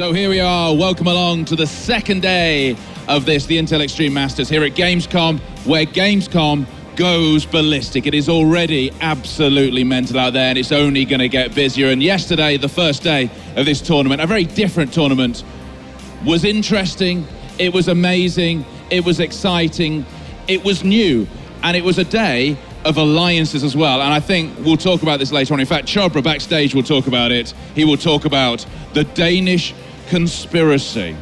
So here we are, welcome along to the second day of this, the Intel Extreme Masters here at Gamescom, where Gamescom goes ballistic. It is already absolutely mental out there, and it's only going to get busier. And yesterday, the first day of this tournament, a very different tournament, was interesting, it was amazing, it was exciting, it was new, and it was a day of alliances as well. And I think we'll talk about this later on. In fact, Chobra backstage will talk about it. He will talk about the Danish conspiracy.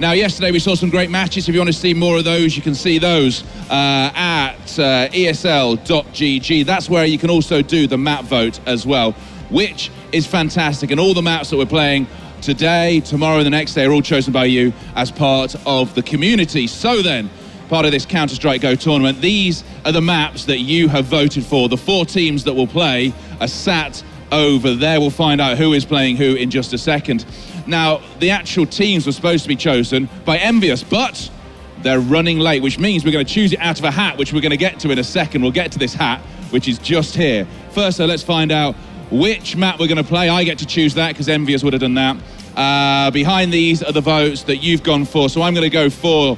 Now, yesterday we saw some great matches. If you want to see more of those, you can see those at esl.gg. That's where you can also do the map vote as well, which is fantastic. And all the maps that we're playing today, tomorrow, and the next day are all chosen by you as part of the community. So then, part of this Counter-Strike Go tournament, these are the maps that you have voted for. The 4 teams that will play are sat over there. We'll find out who is playing who in just a second. Now, the actual teams were supposed to be chosen by Envious, but they're running late, which means we're going to choose it out of a hat, which we're going to get to in a second. We'll get to this hat, which is just here. First, let's find out which map we're going to play. I get to choose that because Envious would have done that. Behind these are the votes that you've gone for, so I'm going to go for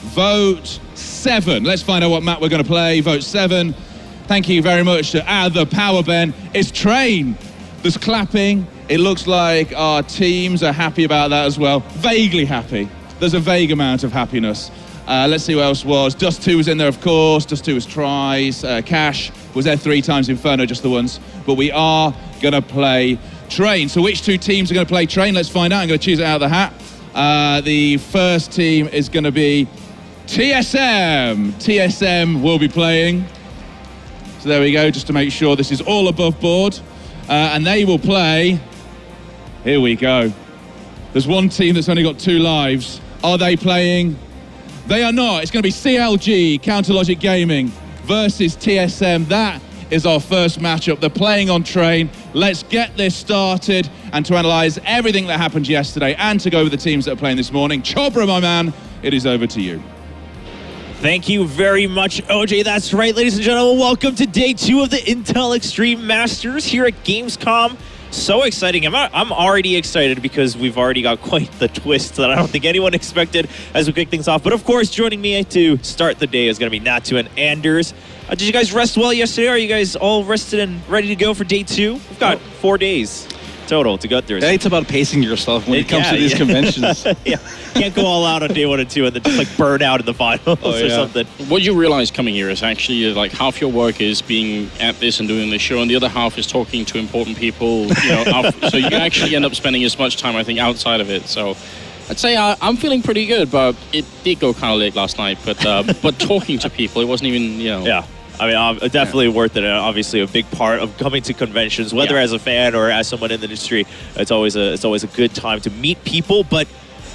Vote 7. Let's find out what map we're going to play. Vote 7. Thank you very much to the Power Ben. It's Train. There's clapping. It looks like our teams are happy about that as well. Vaguely happy. There's a vague amount of happiness. Let's see what else was. Dust 2 was in there, of course. Dust 2 was tries. Cash was there 3 times. Inferno just the once. But we are going to play Train. So which 2 teams are going to play Train? Let's find out. I'm going to choose it out of the hat. The first team is going to be TSM. TSM will be playing. So there we go, just to make sure this is all above board. And they will play, here we go. There's one team that's only got 2 lives. Are they playing? They are not. It's going to be CLG, Counter Logic Gaming, versus TSM. That is our first matchup. They're playing on Train. Let's get this started and to analyze everything that happened yesterday and to go over the teams that are playing this morning. Chobra, my man, it is over to you. Thank you very much, OJ. That's right, ladies and gentlemen. Welcome to day 2 of the Intel Extreme Masters here at Gamescom. So exciting. I'm already excited because we've already got quite the twist that I don't think anyone expected as we kick things off. But of course, joining me to start the day is going to be Natu and Anders. Did you guys rest well yesterday? Are you guys all rested and ready to go for day 2? We've got 4 days total to go through. Yeah, it's about pacing yourself when it comes to these conventions. Yeah, can't go all out on day 1 and 2 and then just like burn out in the finals or something. What you realize coming here is actually like half your work is being at this and doing the show, and the other half is talking to important people. You know, so you actually end up spending as much time, I think, outside of it. So I'd say I'm feeling pretty good, but it did go kind of late last night. But talking to people, it wasn't even, you know. Yeah. I mean, definitely worth it, and obviously a big part of coming to conventions, whether as a fan or as someone in the industry. It's always a good time to meet people. But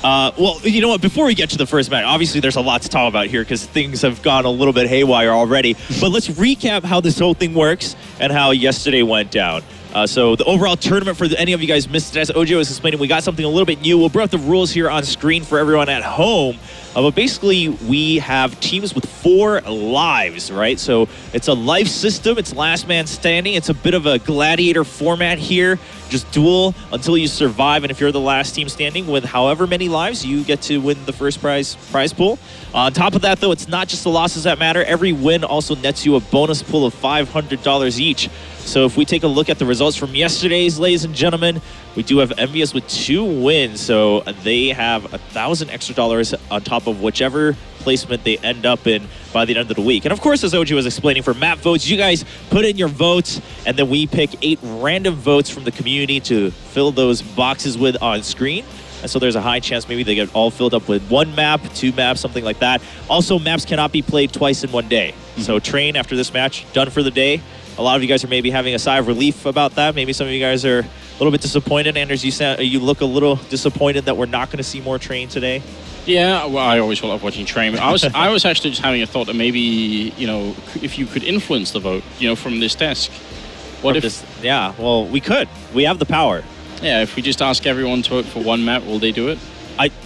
well, you know what? Before we get to the first match, obviously there's a lot to talk about here because things have gone a little bit haywire already. But let's recap how this whole thing works and how yesterday went down. So the overall tournament, for any of you guys missed it, as Ojo was explaining, we got something a little bit new. We'll bring up the rules here on screen for everyone at home. But basically, we have teams with 4 lives, right? So it's a life system. It's last man standing. It's a bit of a gladiator format here. Just duel until you survive. And if you're the last team standing with however many lives, you get to win the first prize pool. On top of that, though, it's not just the losses that matter. Every win also nets you a bonus pool of $500 each. So if we take a look at the results from yesterday's, ladies and gentlemen, we do have Envious with 2 wins. So they have $1,000 extra on top of whichever placement they end up in by the end of the week. And of course, as OG was explaining, for map votes, you guys put in your votes, and then we pick 8 random votes from the community to fill those boxes with on screen. And so there's a high chance maybe they get all filled up with 1 map, 2 maps, something like that. Also, maps cannot be played twice in one day. So Train, after this match, done for the day. A lot of you guys are maybe having a sigh of relief about that. Maybe some of you guys are a little bit disappointed. Anders, you look a little disappointed that we're not going to see more Train today. Yeah, well, I always love watching Train. I was actually just having a thought that maybe, you know, if you could influence the vote, you know, from this desk. Yeah, well, we could. We have the power. Yeah, if we just ask everyone to vote for 1 map, will they do it?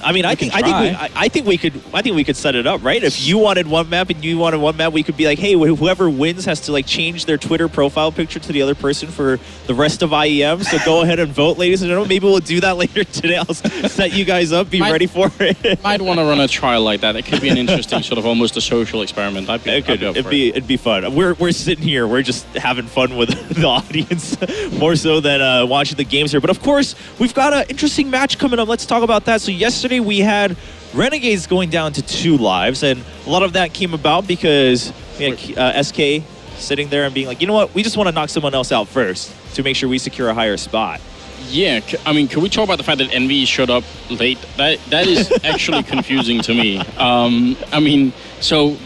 I mean, I think we could set it up, right? If you wanted one map and you wanted one map, we could be like, hey, whoever wins has to like change their Twitter profile picture to the other person for the rest of IEM. So go ahead and vote, ladies and gentlemen. Maybe we'll do that later today. I'll set you guys up. Be ready for it. Might want to run a trial like that. It could be an interesting sort of almost a social experiment. It'd be fun. We're sitting here. We're just having fun with the audience more so than watching the games here. But of course, we've got an interesting match coming up. Let's talk about that. So yesterday we had Renegades going down to 2 lives, and a lot of that came about because we had SK sitting there and being like, you know what, we just want to knock someone else out first to make sure we secure a higher spot. Yeah, I mean, can we talk about the fact that Envy showed up late? That is actually confusing to me. I mean, so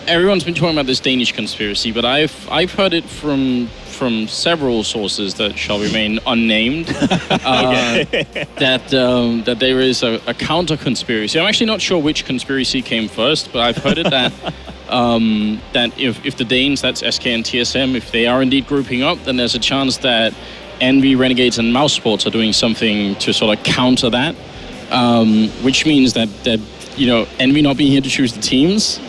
everyone's been talking about this Danish conspiracy, but I've heard it from several sources that shall remain unnamed that there is a counter conspiracy. I'm actually not sure which conspiracy came first, but I've heard it that that if the Danes, that's SK and TSM, if they are indeed grouping up, then there's a chance that Envy, Renegades, and Mouse Sports are doing something to sort of counter that, which means that you know, Envy not being here to choose the teams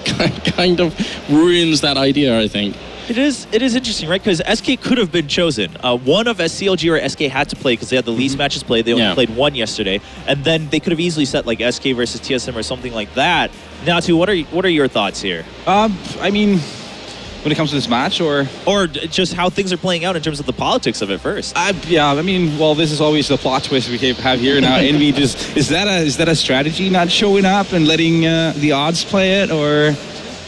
kind of ruins that idea, I think. It is interesting, right? Because SK could have been chosen. One of CLG or SK had to play because they had the least matches played. They only played 1 yesterday, and then they could have easily set like SK versus TSM or something like that. Natu, what are your thoughts here? I mean, when it comes to this match, or just how things are playing out in terms of the politics of it first. Yeah, I mean, well, this is always the plot twist we have here now. Envy just is that a strategy, not showing up and letting the odds play it, or?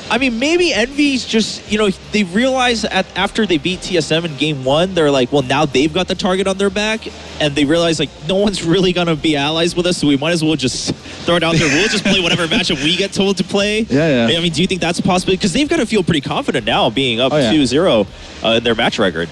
I mean, maybe Envy's just, you know, they realize after they beat TSM in game 1, they're like, well, now they've got the target on their back, and they realize, like, no one's really going to be allies with us, so we might as well just throw it out there. We'll just play whatever matchup we get told to play. Yeah. I mean, do you think that's a possibility? Because they've got to feel pretty confident now being up 2-0 in their match record.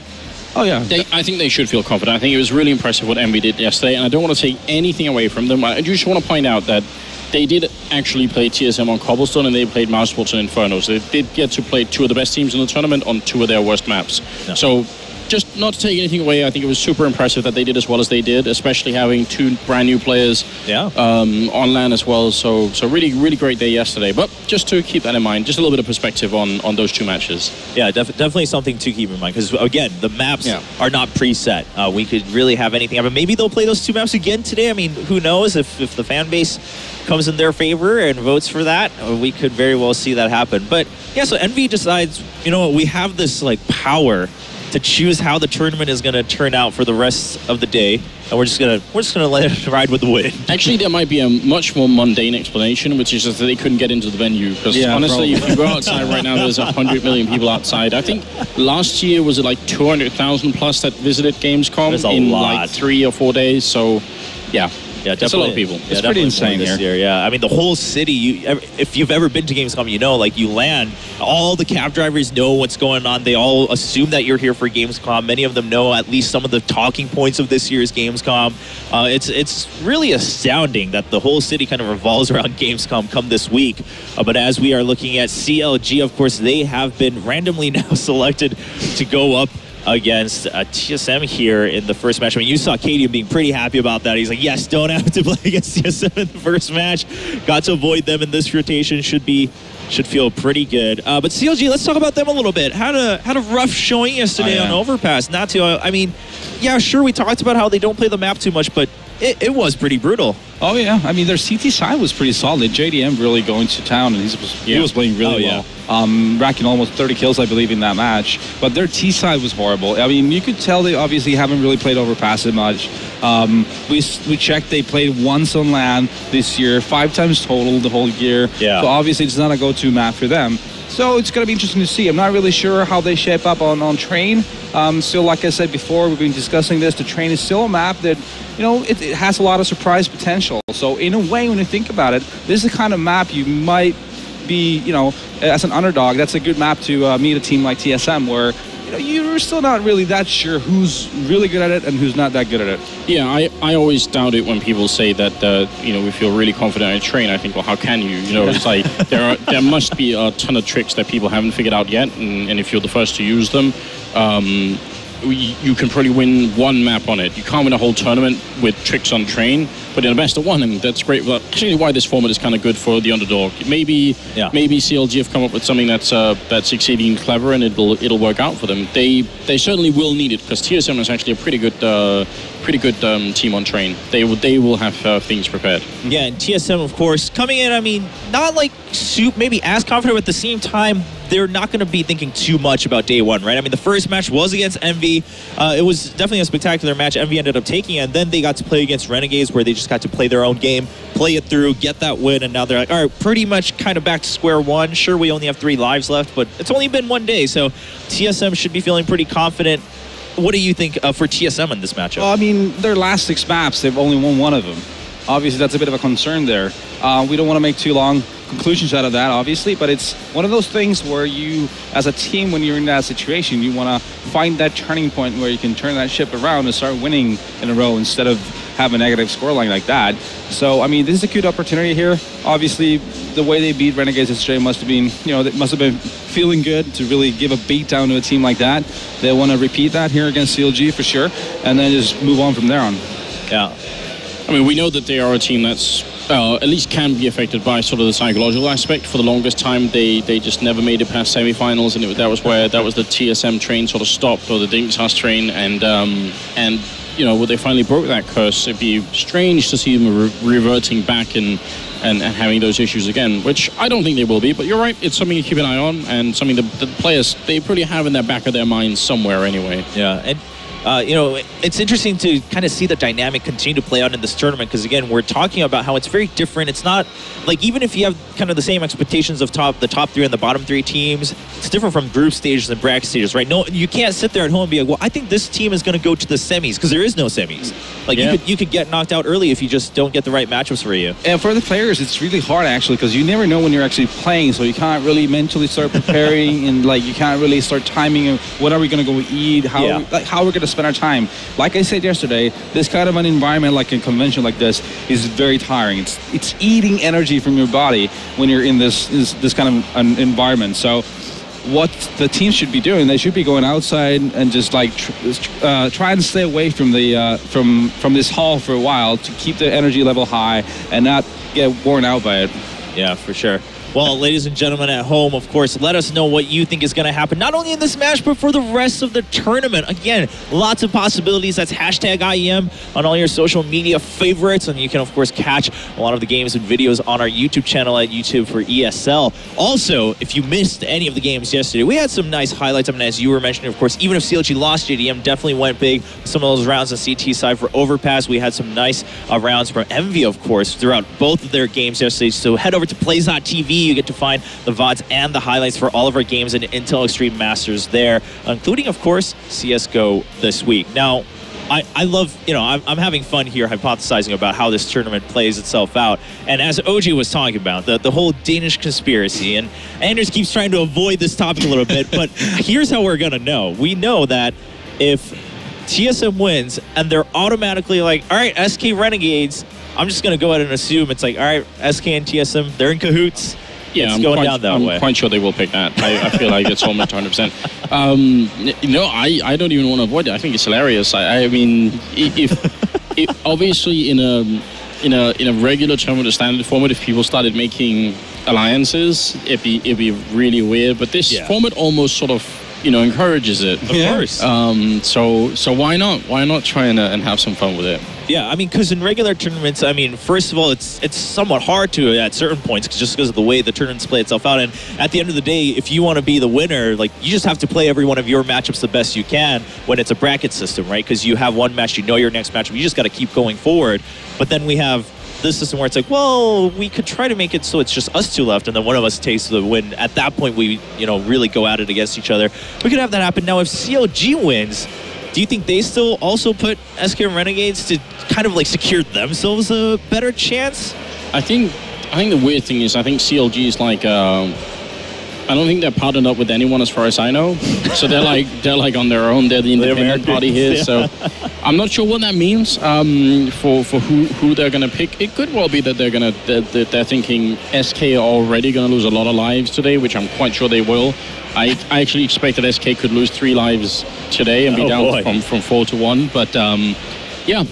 Oh, yeah. I think they should feel confident. I think it was really impressive what Envy did yesterday, and I don't want to take anything away from them. I just want to point out that they did actually play TSM on Cobblestone, and they played Mouse Sports and Inferno. So they did get to play 2 of the best teams in the tournament on 2 of their worst maps. Yeah. So just not to take anything away, I think it was super impressive that they did as well as they did, especially having 2 brand new players on LAN as well. So really, really great day yesterday. But just to keep that in mind, just a little bit of perspective on those 2 matches. Yeah, definitely something to keep in mind, because again, the maps are not preset. We could really have anything happen. Maybe they'll play those 2 maps again today. I mean, who knows if the fan base comes in their favor and votes for that, we could very well see that happen. But yeah, so Envy decides, you know what, we have this like power to choose how the tournament is going to turn out for the rest of the day, and we're just gonna let it ride with the wind. Actually, there might be a much more mundane explanation, which is just that they couldn't get into the venue. Because honestly, if you go outside right now, there's 100 million people outside. I think last year was it like 200,000 plus that visited Gamescom in like 3 or 4 days. So yeah. Yeah, definitely. It's a lot of people. Yeah, it's pretty insane this year. Yeah, I mean, the whole city, if you've ever been to Gamescom, you know, like you land, all the cab drivers know what's going on. They all assume that you're here for Gamescom. Many of them know at least some of the talking points of this year's Gamescom. It's really astounding that the whole city kind of revolves around Gamescom come this week. But as we are looking at CLG, of course, they have been randomly now selected to go up against TSM here in the first match. I mean, you saw Cadian being pretty happy about that. He's like, yes, don't have to play against TSM in the first match. Got to avoid them in this rotation. Should feel pretty good. But CLG, let's talk about them a little bit. Had a rough showing yesterday on Overpass. Not to, I mean, yeah, sure, we talked about how they don't play the map too much, but it was pretty brutal. Oh, yeah. I mean, their CT side was pretty solid. JDM really going to town, and he was playing really well. Racking almost 30 kills, I believe, in that match. But their T side was horrible. I mean, you could tell they obviously haven't really played Overpass that much. We checked, they played once on LAN this year, 5 times total the whole year. Yeah. So obviously it's not a go-to map for them. So it's going to be interesting to see. I'm not really sure how they shape up on Train. Still, like I said before, we've been discussing this. The Train is still a map that, you know, it has a lot of surprise potential. So in a way, when you think about it, this is the kind of map you might be, you know, as an underdog, that's a good map to meet a team like TSM where, you know, you're still not really that sure who's really good at it and who's not that good at it. Yeah, I always doubt it when people say that, you know, we feel really confident in Train. I think, well, how can you? You know, it's like there must be a ton of tricks that people haven't figured out yet, and if you're the first to use them, you can probably win one map on it. You can't win a whole tournament with tricks on train, but in a best of one, and that's great. Well, actually, why this format is kind of good for the underdog. Maybe CLG have come up with something that's exceedingly clever, and it'll work out for them. They certainly will need it, because TSM is actually a pretty good team on train. They will have things prepared. Yeah, and TSM, of course, coming in. I mean, not like maybe as confident, but at the same time, they're not going to be thinking too much about day one, right? I mean, the first match was against Envy. It was definitely a spectacular match. Envy ended up taking it, and then they got to play against Renegades, where they just got to play their own game, play it through, get that win, and now they're like, all right, pretty much kind of back to square one. Sure, we only have 3 lives left, but it's only been 1 day, so TSM should be feeling pretty confident. What do you think for TSM in this matchup? Well, I mean, their last 6 maps, they've only won 1 of them. Obviously, that's a bit of a concern there. We don't want to make too long conclusions out of that, obviously, but it's one of those things where you, as a team, when you're in that situation, you want to find that turning point where you can turn that ship around and start winning in a row instead of have a negative scoreline like that. So, I mean, this is a good opportunity here. Obviously, the way they beat Renegades yesterday must have been, they must have been feeling good to really give a beat down to a team like that. They want to repeat that here against CLG for sure, and then just move on from there on. Yeah. I mean, we know that they are a team that's at least can be affected by sort of the psychological aspect. For the longest time, they just never made it past semifinals, and that was the TSM train sort of stopped, or the Dignitas train, and when they finally broke that curse, it'd be strange to see them reverting back and having those issues again, which I don't think they will be. But you're right, it's something to keep an eye on, and something that the players, they probably have in the back of their minds somewhere anyway. Yeah, and it's interesting to kind of see the dynamic continue to play out in this tournament, because again, we're talking about how it's very different. It's not like, even if you have kind of the same expectations of the top 3 and the bottom 3 teams, it's different from group stages and bracket stages, right? No, you can't sit there at home and be like, well, I think this team is going to go to the semis, because there is no semis. Like, you could get knocked out early if you just don't get the right matchups for you. And for the players, it's really hard actually, because you never know when you're actually playing, so you can't really mentally start preparing, and like you can't really start timing what are we going to go eat, how are we going to spend our time. Like I said yesterday, this kind of an environment, like a convention like this, is very tiring. It's eating energy from your body when you're in this kind of an environment. So what the team should be doing, they should be going outside and just like try and stay away from the from this hall for a while to keep the energy level high and not get worn out by it. Yeah, for sure. Well, ladies and gentlemen at home, of course, let us know what you think is going to happen, not only in this match, but for the rest of the tournament. Again, lots of possibilities. That's hashtag IEM on all your social media favorites. And you can, of course, catch a lot of the games and videos on our YouTube channel at YouTube for ESL. Also, if you missed any of the games yesterday, we had some nice highlights. I mean, as you were mentioning, of course, even if CLG lost, JDM definitely went big. Some of those rounds on CT side for Overpass. We had some nice rounds from Envy, of course, throughout both of their games yesterday. So head over to Plays.tv. You get to find the VODs and the highlights for all of our games in Intel Extreme Masters there, including, of course, CSGO this week. Now, I love, I'm having fun here hypothesizing about how this tournament plays itself out. And as OG was talking about, the whole Danish conspiracy, and Anders keeps trying to avoid this topic a little bit, but here's how we're going to know. We know that if TSM wins and they're automatically like, all right, SK Renegades, I'm just going to go ahead and assume it's like, all right, SK and TSM, they're in cahoots. Yeah, I'm quite sure they will pick that. I feel like it's almost 100%. I don't even want to avoid it. I think it's hilarious. I mean, if obviously in a regular tournament, a standard format, if people started making alliances, it'd be really weird. But this format almost sort of encourages it. Of course. So why not? Why not try and have some fun with it? Yeah, I mean, because in regular tournaments, I mean, first of all, it's somewhat hard to at certain points just because of the way the tournaments play itself out. And at the end of the day, if you want to be the winner, like, you just have to play every one of your matchups the best you can when it's a bracket system, right? Because you have one match, your next matchup, you just got to keep going forward. But then we have this system where it's like, well, we could try to make it so it's just us 2 left, and then one of us takes the win. At that point, we, really go at it against each other. We could have that happen. Now, if CLG wins, do you think they still also put SK Renegades to kind of like secure themselves a better chance? I think the weird thing is, I think CLG is like, I don't think they're partnered up with anyone as far as I know. So they're like on their own. They're the independent party here. Yeah. So I'm not sure what that means for who they're gonna pick. It could well be that they're thinking SK are already gonna lose a lot of lives today, which I'm quite sure they will. I actually expect that SK could lose 3 lives today and be down from 4 to 1. But yeah,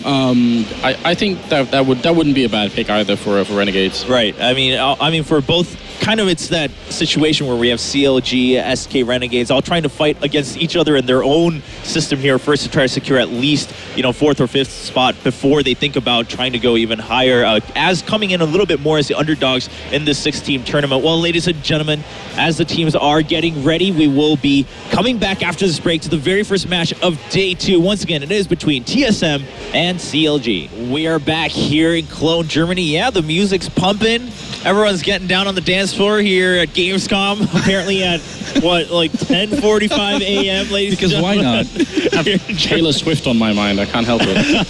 I think that wouldn't be a bad pick either for Renegades. Right. I mean, for both. Kind of, it's that situation where we have CLG, SK Renegades, all trying to fight against each other in their own system here first to try to secure at least, 4th or 5th spot before they think about trying to go even higher, as coming in a little bit more as the underdogs in this 6-team tournament. Well, ladies and gentlemen, as the teams are getting ready, we will be coming back after this break to the very first match of day 2. Once again, it is between TSM and CLG. We are back here in Cologne, Germany. Yeah, the music's pumping. Everyone's getting down on the dance floor here at Gamescom, apparently at, like 10:45 a.m., ladies because and why not? I have Taylor Swift on my mind. I can't help it.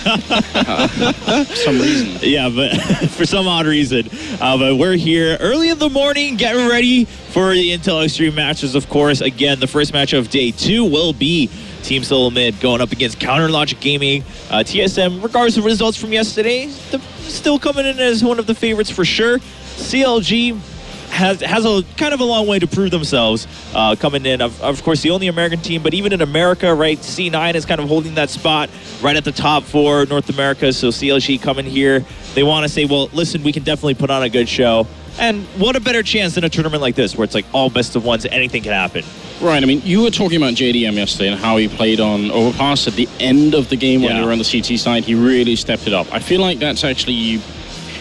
For some reason. Yeah, but for some odd reason. But we're here early in the morning, getting ready for the Intel Extreme matches, of course. Again, the first match of day 2 will be Team Solo Mid going up against Counter Logic Gaming. TSM, regardless of results from yesterday, still coming in as one of the favorites for sure. CLG has a kind of a long way to prove themselves, coming in, of course, the only American team, but even in America, right, C9 is kind of holding that spot right at the top for North America. So CLG coming here, they want to say, well, listen, we can definitely put on a good show. And what a better chance than a tournament like this, where it's like all best of ones, anything can happen. Right, I mean, you were talking about JDM yesterday and how he played on Overpass at the end of the game when you were on the CT side. He really stepped it up. I feel like that's actually,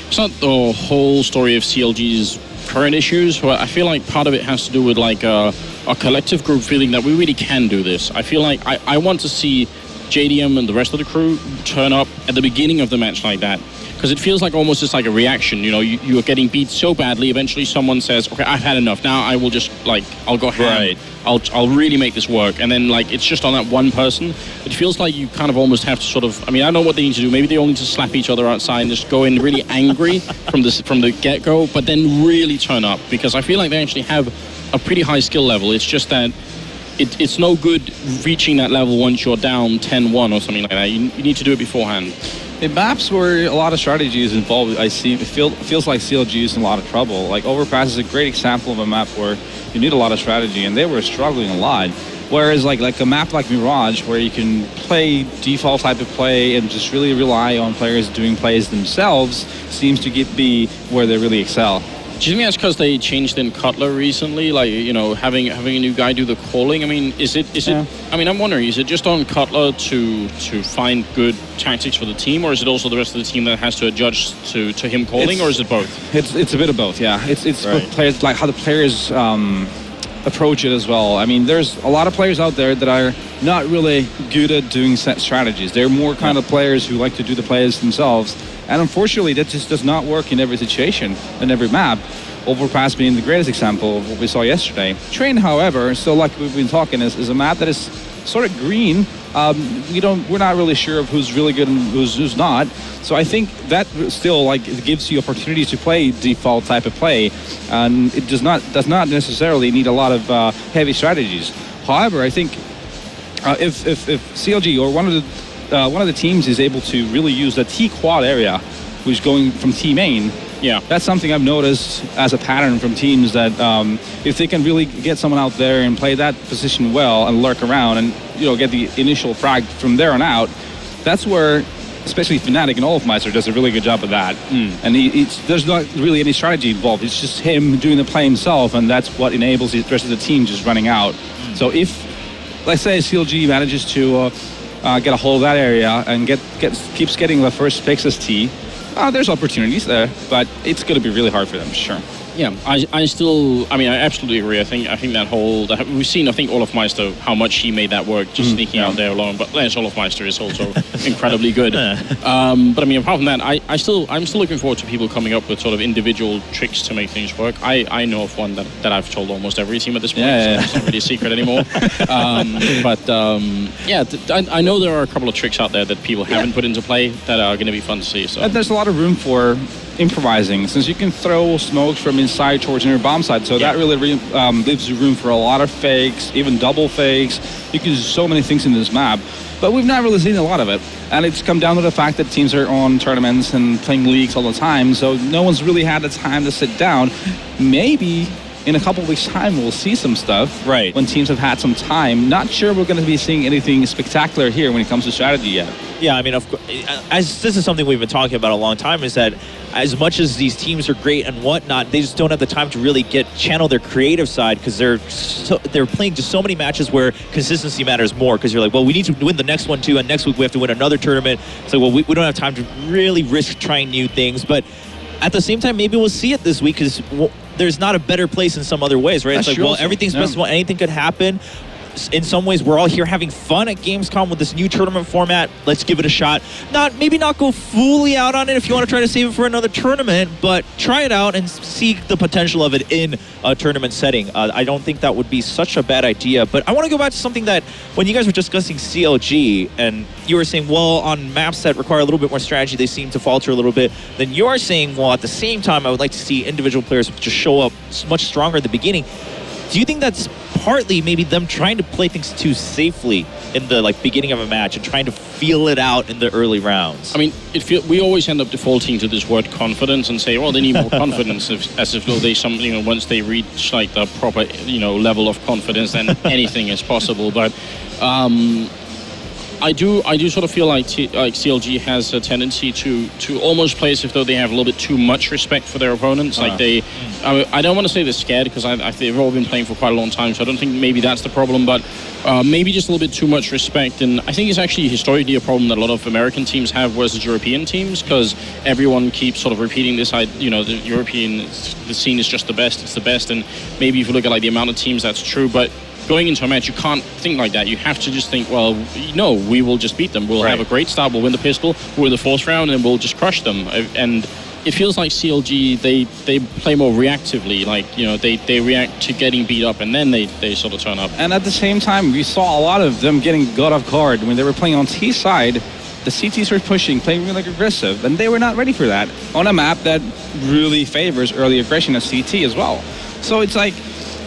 it's not the whole story of CLG's current issues, but I feel like part of it has to do with like a collective group feeling that we really can do this. I feel like I want to see JDM and the rest of the crew turn up at the beginning of the match like that. Because it feels like almost just like a reaction, you are getting beat so badly, eventually someone says, okay, I've had enough, now I will just, like, I'll go ham. Right. I'll really make this work. And then, like, it's just on that one person. It feels like you kind of almost have to sort of, I mean, I don't know what they need to do. Maybe they all need to slap each other outside and just go in really angry from the get-go, but then really turn up. Because I feel like they actually have a pretty high skill level. It's just that it's no good reaching that level once you're down 10-1 or something like that. You need to do it beforehand. In maps where a lot of strategy is involved, it feels like CLG is in a lot of trouble. Like Overpass is a great example of a map where you need a lot of strategy, and they were struggling a lot. Whereas like a map like Mirage, where you can play default type of play and just really rely on players doing plays themselves, seems to be where they really excel. Do you think that's because they changed in Cutler recently? Like, having a new guy do the calling. I mean, is it? I mean, I'm wondering, is it just on Cutler to find good tactics for the team, or is it also the rest of the team that has to adjust to him calling, or is it both? It's a bit of both. Yeah, it's right. Players, like how the players approach it as well. I mean, there's a lot of players out there that are not really good at doing set strategies. They're more kind of players who like to do the plays themselves. And unfortunately, that just does not work in every situation, in every map. Overpass being the greatest example of what we saw yesterday. Train, however, still like we've been talking, is a map that is sort of green. We're not really sure of who's really good and who's not. So I think that still it gives you opportunities to play default type of play, and it does not necessarily need a lot of heavy strategies. However, I think if CLG or one of the teams is able to really use the T quad area, which is going from T main. Yeah, that's something I've noticed as a pattern from teams that if they can really get someone out there and play that position well and lurk around and get the initial frag from there on out, that's where especially Fnatic and Olofmeister does a really good job of that. And there's not really any strategy involved. It's just him doing the play himself, and that's what enables the rest of the team just running out. So if, let's say, CLG manages to get a hold of that area and keeps getting the first picks as T, there's opportunities there, but it's going to be really hard for them, sure. Yeah, I absolutely agree. I think that we've seen, I think, Olofmeister, how much he made that work, just sneaking out there alone. But Lance Olofmeister is also incredibly good. But I mean, apart from that, I'm still looking forward to people coming up with sort of individual tricks to make things work. I know of one that I've told almost every team at this point, so it's not really a secret anymore. I know there are a couple of tricks out there that people haven't put into play that are going to be fun to see. So. And there's a lot of room for improvising, since you can throw smokes from inside towards near bomb side, so that really leaves you room for a lot of fakes, even double fakes. You can do so many things in this map, but we've not really seen a lot of it, and it's come down to the fact that teams are on tournaments and playing leagues all the time, so no one's really had the time to sit down. Maybe in a couple of weeks' time, we'll see some stuff. Right. When teams have had some time. Not sure we're going to be seeing anything spectacular here when it comes to strategy yet. Yeah, I mean, of course, as this is something we've been talking about a long time, is that as much as these teams are great and whatnot, they just don't have the time to really channel their creative side, because they're playing just so many matches where consistency matters more, because you're like, well, we need to win the next one too, and next week we have to win another tournament. So, well, we don't have time to really risk trying new things. But at the same time, maybe we'll see it this week, because there's not a better place in some other ways, right? That's it's like, well, everything's possible, anything could happen. In some ways, we're all here having fun at Gamescom with this new tournament format. Let's give it a shot. Maybe not go fully out on it if you want to try to save it for another tournament, but try it out and see the potential of it in a tournament setting. I don't think that would be such a bad idea. But I want to go back to something that when you guys were discussing CLG and you were saying, well, on maps that require a little bit more strategy, they seem to falter a little bit. Then you're saying, well, at the same time, I would like to see individual players just show up much stronger at the beginning. Do you think that's partly maybe them trying to play things too safely in the beginning of a match and trying to feel it out in the early rounds? I mean, we always end up defaulting to this word confidence and say, well, they need more confidence, as if though once they reach the proper level of confidence, then anything is possible. But I do sort of feel like CLG has a tendency to almost play as if though they have a little bit too much respect for their opponents. I don't want to say they're scared, because they've all been playing for quite a long time, so I don't think maybe that's the problem, but maybe just a little bit too much respect. And I think it's actually historically a problem that a lot of American teams have versus European teams, because everyone keeps sort of repeating this, the European, the scene is just the best, it's the best, and maybe if you look at the amount of teams, that's true, but going into a match, you can't think like that. You have to just think, well, no, we will just beat them. We'll have a great start. We'll win the pistol. We'll win the fourth round, and we'll just crush them. And it feels like CLG, they play more reactively. They react to getting beat up, and then they sort of turn up. And at the same time, we saw a lot of them getting got off guard when they were playing on T side. The CTs were pushing, playing really aggressive, and they were not ready for that on a map that really favors early aggression as CT as well. So it's like,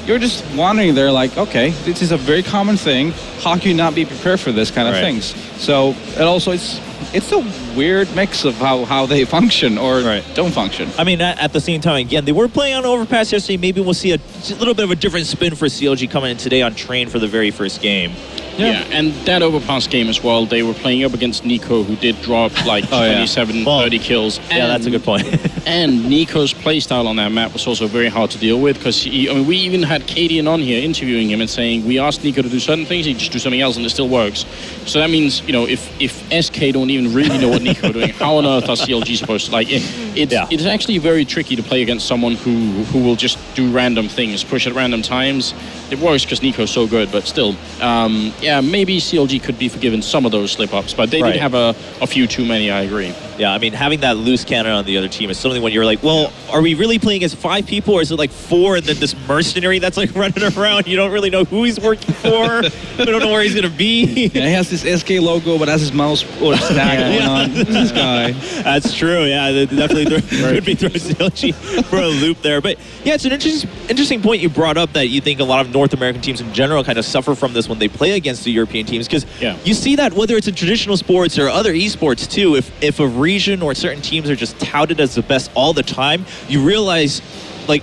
you're just wondering there, okay, this is a very common thing. How can you not be prepared for this kind of things? So, and also it's a weird mix of how they function or don't function. I mean, at the same time, again, they were playing on Overpass yesterday. Maybe we'll see a little bit of a different spin for CLG coming in today on Train for the very first game. Yeah, and that Overpass game as well, they were playing up against Nico, who did drop 27, 30 kills. Yeah, that's a good point. And Nico's playstyle on that map was also very hard to deal with, because we even had Cadian on here interviewing him and saying, we asked Nico to do certain things, he just do something else, and it still works. So that means, if SK don't even really know what Nico doing, how on earth are CLG supposed to, it's actually very tricky to play against someone who will just do random things, push at random times. It works because Nico's so good, but still, maybe CLG could be forgiven some of those slip-ups, but they did have a few too many, I agree. Yeah, I mean, having that loose cannon on the other team is something when you're like, well, are we really playing as 5 people, or is it 4 and then this mercenary that's running around? You don't really know who he's working for. You don't know where he's going to be. Yeah, he has this SK logo, but has his mouse or stack going on. This guy. That's true, yeah. They definitely could be throwing CLG for a loop there. But yeah, it's an interesting point you brought up, that you think a lot of North American teams in general kind of suffer from this when they play against the European teams, because you see that whether it's in traditional sports or other esports too, if a region or certain teams are just touted as the best all the time, you realize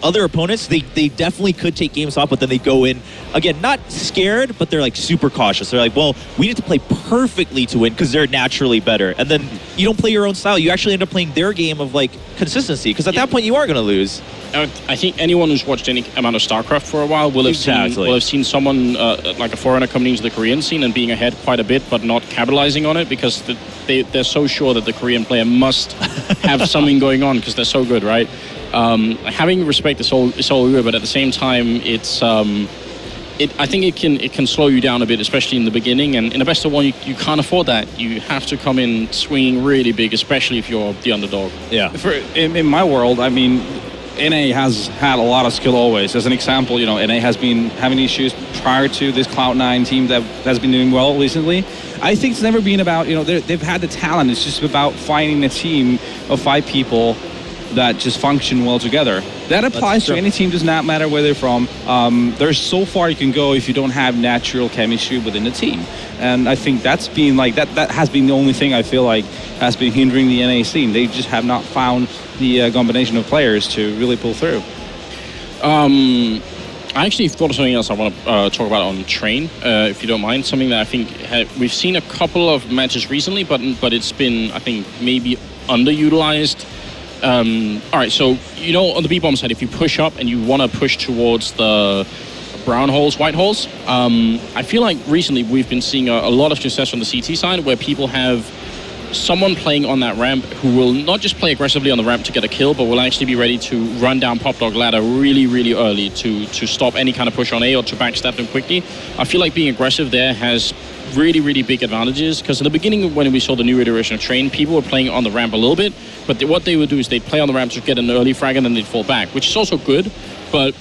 other opponents, they definitely could take games off, but then they go in, again, not scared, but they're super cautious. They're well, we need to play perfectly to win because they're naturally better. And then you don't play your own style. You actually end up playing their game of consistency, because at that point you are going to lose. I think anyone who's watched any amount of StarCraft for a while will have seen someone like a foreigner coming into the Korean scene and being ahead quite a bit, but not capitalizing on it, because they're so sure that the Korean player must have something going on because they're so good, right? Having respect is all good, but at the same time, it's I think it can slow you down a bit, especially in the beginning. And in the best of one, you can't afford that. You have to come in swinging really big, especially if you're the underdog. Yeah. In my world, I mean, NA has had a lot of skill always. As an example, NA has been having issues prior to this Cloud9 team that has been doing well recently. I think it's never been about, they've had the talent. It's just about finding a team of 5 people that just function well together. That applies to any team, does not matter where they're from. There's so far you can go if you don't have natural chemistry within the team. And I think that's been that has been the only thing I feel like has been hindering the NA scene. They just have not found the combination of players to really pull through. I actually thought of something else I want to talk about on Train, if you don't mind. Something that I think we've seen a couple of matches recently, but it's been, I think, maybe underutilized. All right, so, you know, on the B-bomb side, if you push up and you want to push towards the brown holes, white holes, I feel like recently we've been seeing a lot of success on the CT side where people have someone playing on that ramp who will not just play aggressively on the ramp to get a kill, but will actually be ready to run down Pop Dog ladder really, really early to stop any kind of push on A or to backstab them quickly. I feel like being aggressive there has really, really big advantages, because in the beginning when we saw the new iteration of Train, people were playing on the ramp a little bit, but what they would do is they'd play on the ramp to get an early frag and then they'd fall back, which is also good, but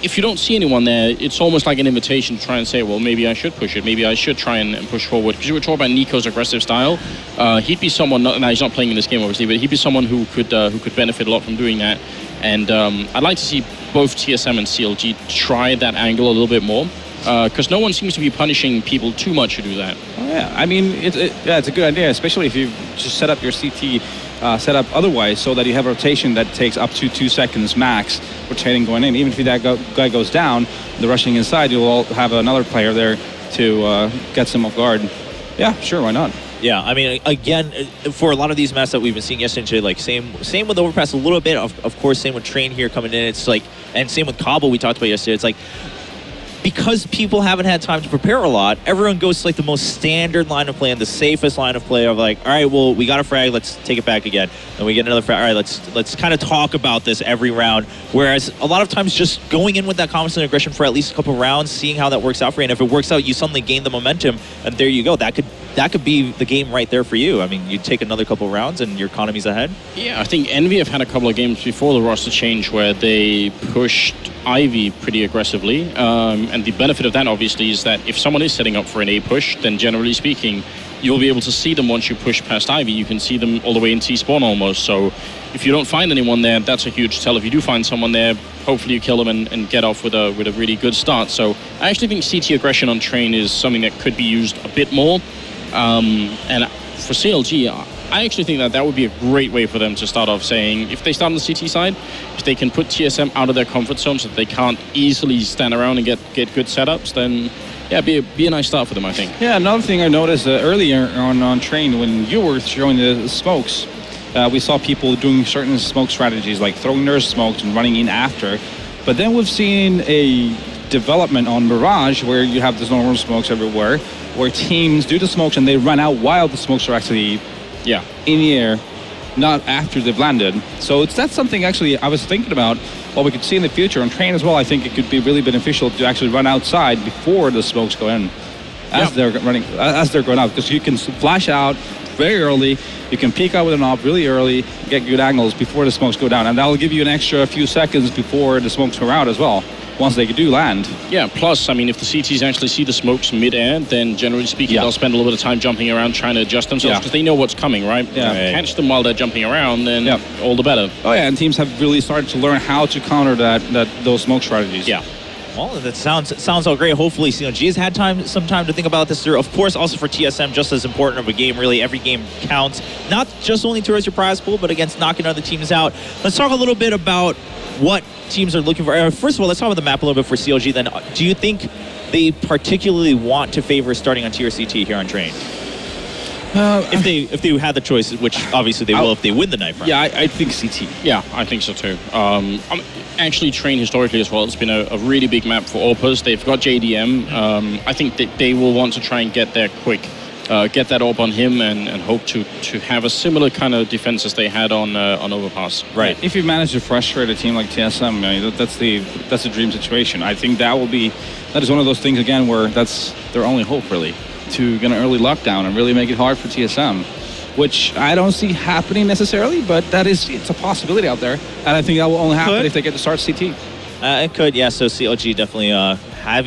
if you don't see anyone there, it's almost like an invitation to try and say, well, maybe I should push it. Maybe I should try and push forward. Because you were talking about Nico's aggressive style. He'd be someone, now he's not playing in this game, obviously, but he'd be someone who could benefit a lot from doing that. And I'd like to see both TSM and CLG try that angle a little bit more. Because no one seems to be punishing people too much who do that. Oh, yeah, I mean, it's a good idea, especially if you just set up your CT setup otherwise, so that you have a rotation that takes up to 2 seconds max rotating going in. Even if that guy goes down, the rushing inside, you'll have another player there to get some off guard. Yeah, sure, why not? Yeah, I mean, again, for a lot of these maps that we've been seeing yesterday, like same with Overpass a little bit. Of course, same with Train here coming in. It's like, and same with Cobble we talked about yesterday. It's like, because people haven't had time to prepare a lot, everyone goes to like the most standard line of play and the safest line of play of like, all right, well, we got a frag, let's take it back again. And we get another frag, all right, let's kind of talk about this every round. Whereas a lot of times just going in with that confidence and aggression for at least a couple rounds, seeing how that works out for you. And if it works out, you suddenly gain the momentum, and there you go. That could be the game right there for you. I mean, you take another couple rounds and your economy's ahead. Yeah, I think Envy have had a couple of games before the roster change where they pushed Ivy pretty aggressively. And the benefit of that, obviously, is that if someone is setting up for an A push, then generally speaking, you'll be able to see them once you push past Ivy. You can see them all the way in T-spawn almost. So if you don't find anyone there, that's a huge tell. If you do find someone there, hopefully you kill them and get off with a really good start. So I actually think CT aggression on Train is something that could be used a bit more. And for CLG, I actually think that would be a great way for them to start off saying, if they start on the CT side, if they can put TSM out of their comfort zone so that they can't easily stand around and get good setups, then yeah, be a nice start for them, I think. Yeah, another thing I noticed earlier on Train, when you were showing the smokes, we saw people doing certain smoke strategies, like throwing their smokes and running in after. But then we've seen a development on Mirage where you have these normal smokes everywhere, where teams do the smokes and they run out while the smokes are actually in the air, not after they've landed. So that's something actually I was thinking about what we could see in the future on Train as well. I think it could be really beneficial to actually run outside before the smokes go in, as they're going out, because you can flash out very early, you can peek out with an op really early, get good angles before the smokes go down, and that'll give you an extra few seconds before the smokes go out as well, once they do land. Yeah, plus, I mean, if the CTs actually see the smokes mid-air, then generally speaking, they'll spend a little bit of time jumping around trying to adjust themselves, because they know what's coming, right? Yeah. Catch them while they're jumping around, then all the better. Oh yeah, and teams have really started to learn how to counter those smoke strategies. Yeah. Well, that sounds all great. Hopefully, CLG has had some time to think about this. Of course, also for TSM, just as important of a game. Really, every game counts. Not just only towards your prize pool, but against knocking other teams out. Let's talk a little bit about what teams are looking for. First of all, let's talk about the map a little bit for CLG. Then, do you think they particularly want to favor starting on tier CT here on Train? If they had the choice, which obviously they will if they win the knife round. Yeah, I think CT. Yeah, I think so too. Actually, Train historically as well, it's been a really big map for Opus. They've got JDM. I think that they will want to try and get there quick, get that AWP on him, and hope to have a similar kind of defense as they had on Overpass. Right. If you manage to frustrate a team like TSM, that's the dream situation. I think that is one of those things again where that's their only hope really, to get an early lockdown and really make it hard for TSM, which I don't see happening necessarily, but it's a possibility out there, and I think that will only happen if they get to start CT. It could, yeah. So CLG definitely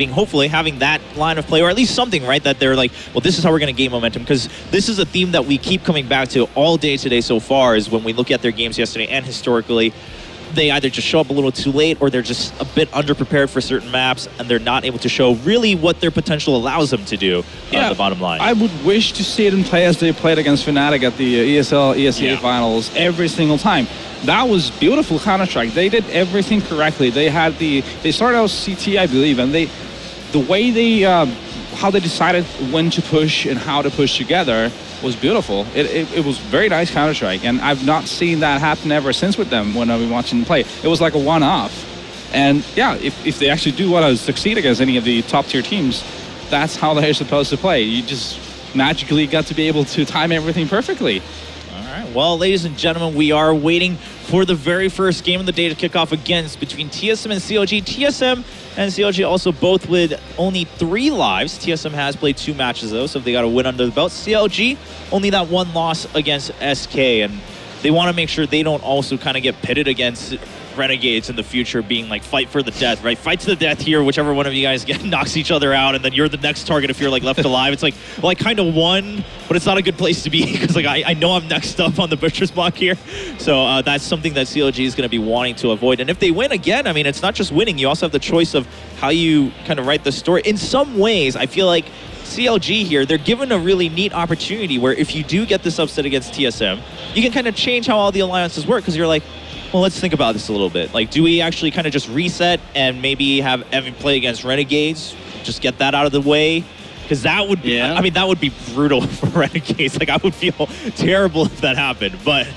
hopefully having that line of play, or at least something, right? That they're like, well, this is how we're going to gain momentum, because this is a theme that we keep coming back to all day today so far. Is when we look at their games yesterday and historically, they either just show up a little too late or they're just a bit underprepared for certain maps and they're not able to show really what their potential allows them to do on the bottom line. I would wish to see it in play as they played against Fnatic at the ESEA finals every single time. That was beautiful Counter-Strike. They did everything correctly. They started out CT, I believe, and the way they how they decided when to push and how to push together was beautiful. It was very nice Counter-Strike, and I've not seen that happen ever since with them when I've been watching them play. It was like a one-off. And yeah, if they actually do want to succeed against any of the top-tier teams, that's how they're supposed to play. You just magically got to be able to time everything perfectly. All right. Well, ladies and gentlemen, we are waiting for the very first game of the day to kick off against between TSM and CLG. TSM and CLG also both with only 3 lives. TSM has played 2 matches though, so they got a win under the belt. CLG only that 1 loss against SK, and they want to make sure they don't also kind of get pitted against Renegades in the future, being like fight for the death, right? Fight to the death here, whichever one of you guys knocks each other out, and then you're the next target if you're like left alive. It's like, well, I kind of won, but it's not a good place to be because like I know I'm next up on the butcher's block here. So that's something that CLG is going to be wanting to avoid. And if they win again, I mean, it's not just winning. You also have the choice of how you kind of write the story. In some ways, I feel like CLG here, they're given a really neat opportunity where if you do get this upset against TSM, you can kind of change how all the alliances work because you're like, well, let's think about this a little bit. Like, do we actually kind of just reset and maybe have Evan play against Renegades? Just get that out of the way? Because that would be, I mean, that would be brutal for Renegades. Like, I would feel terrible if that happened. But,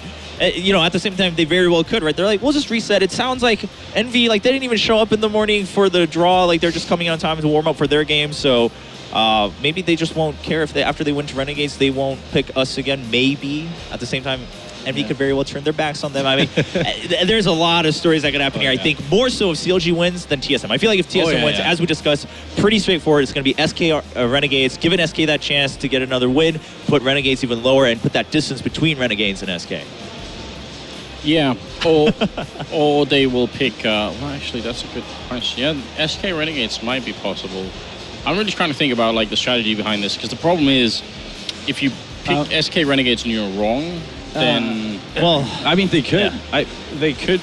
you know, at the same time, they very well could, right? They're like, we'll just reset. It sounds like Envy, like, they didn't even show up in the morning for the draw. Like, they're just coming on time to warm up for their game. So maybe they just won't care if they, after they win to Renegades, they won't pick us again. Maybe. At the same time, Envy could very well turn their backs on them. I mean, there's a lot of stories that could happen here. I think more so if CLG wins than TSM. I feel like if TSM wins, as we discussed, pretty straightforward. It's going to be SK Renegades, giving SK that chance to get another win, put Renegades even lower, and put that distance between Renegades and SK. Yeah, or they will pick, well, actually, that's a good question. Yeah, SK Renegades might be possible. I'm really trying to think about, like, the strategy behind this, because the problem is, if you pick SK Renegades and you're wrong, then... well, I mean, they could. They could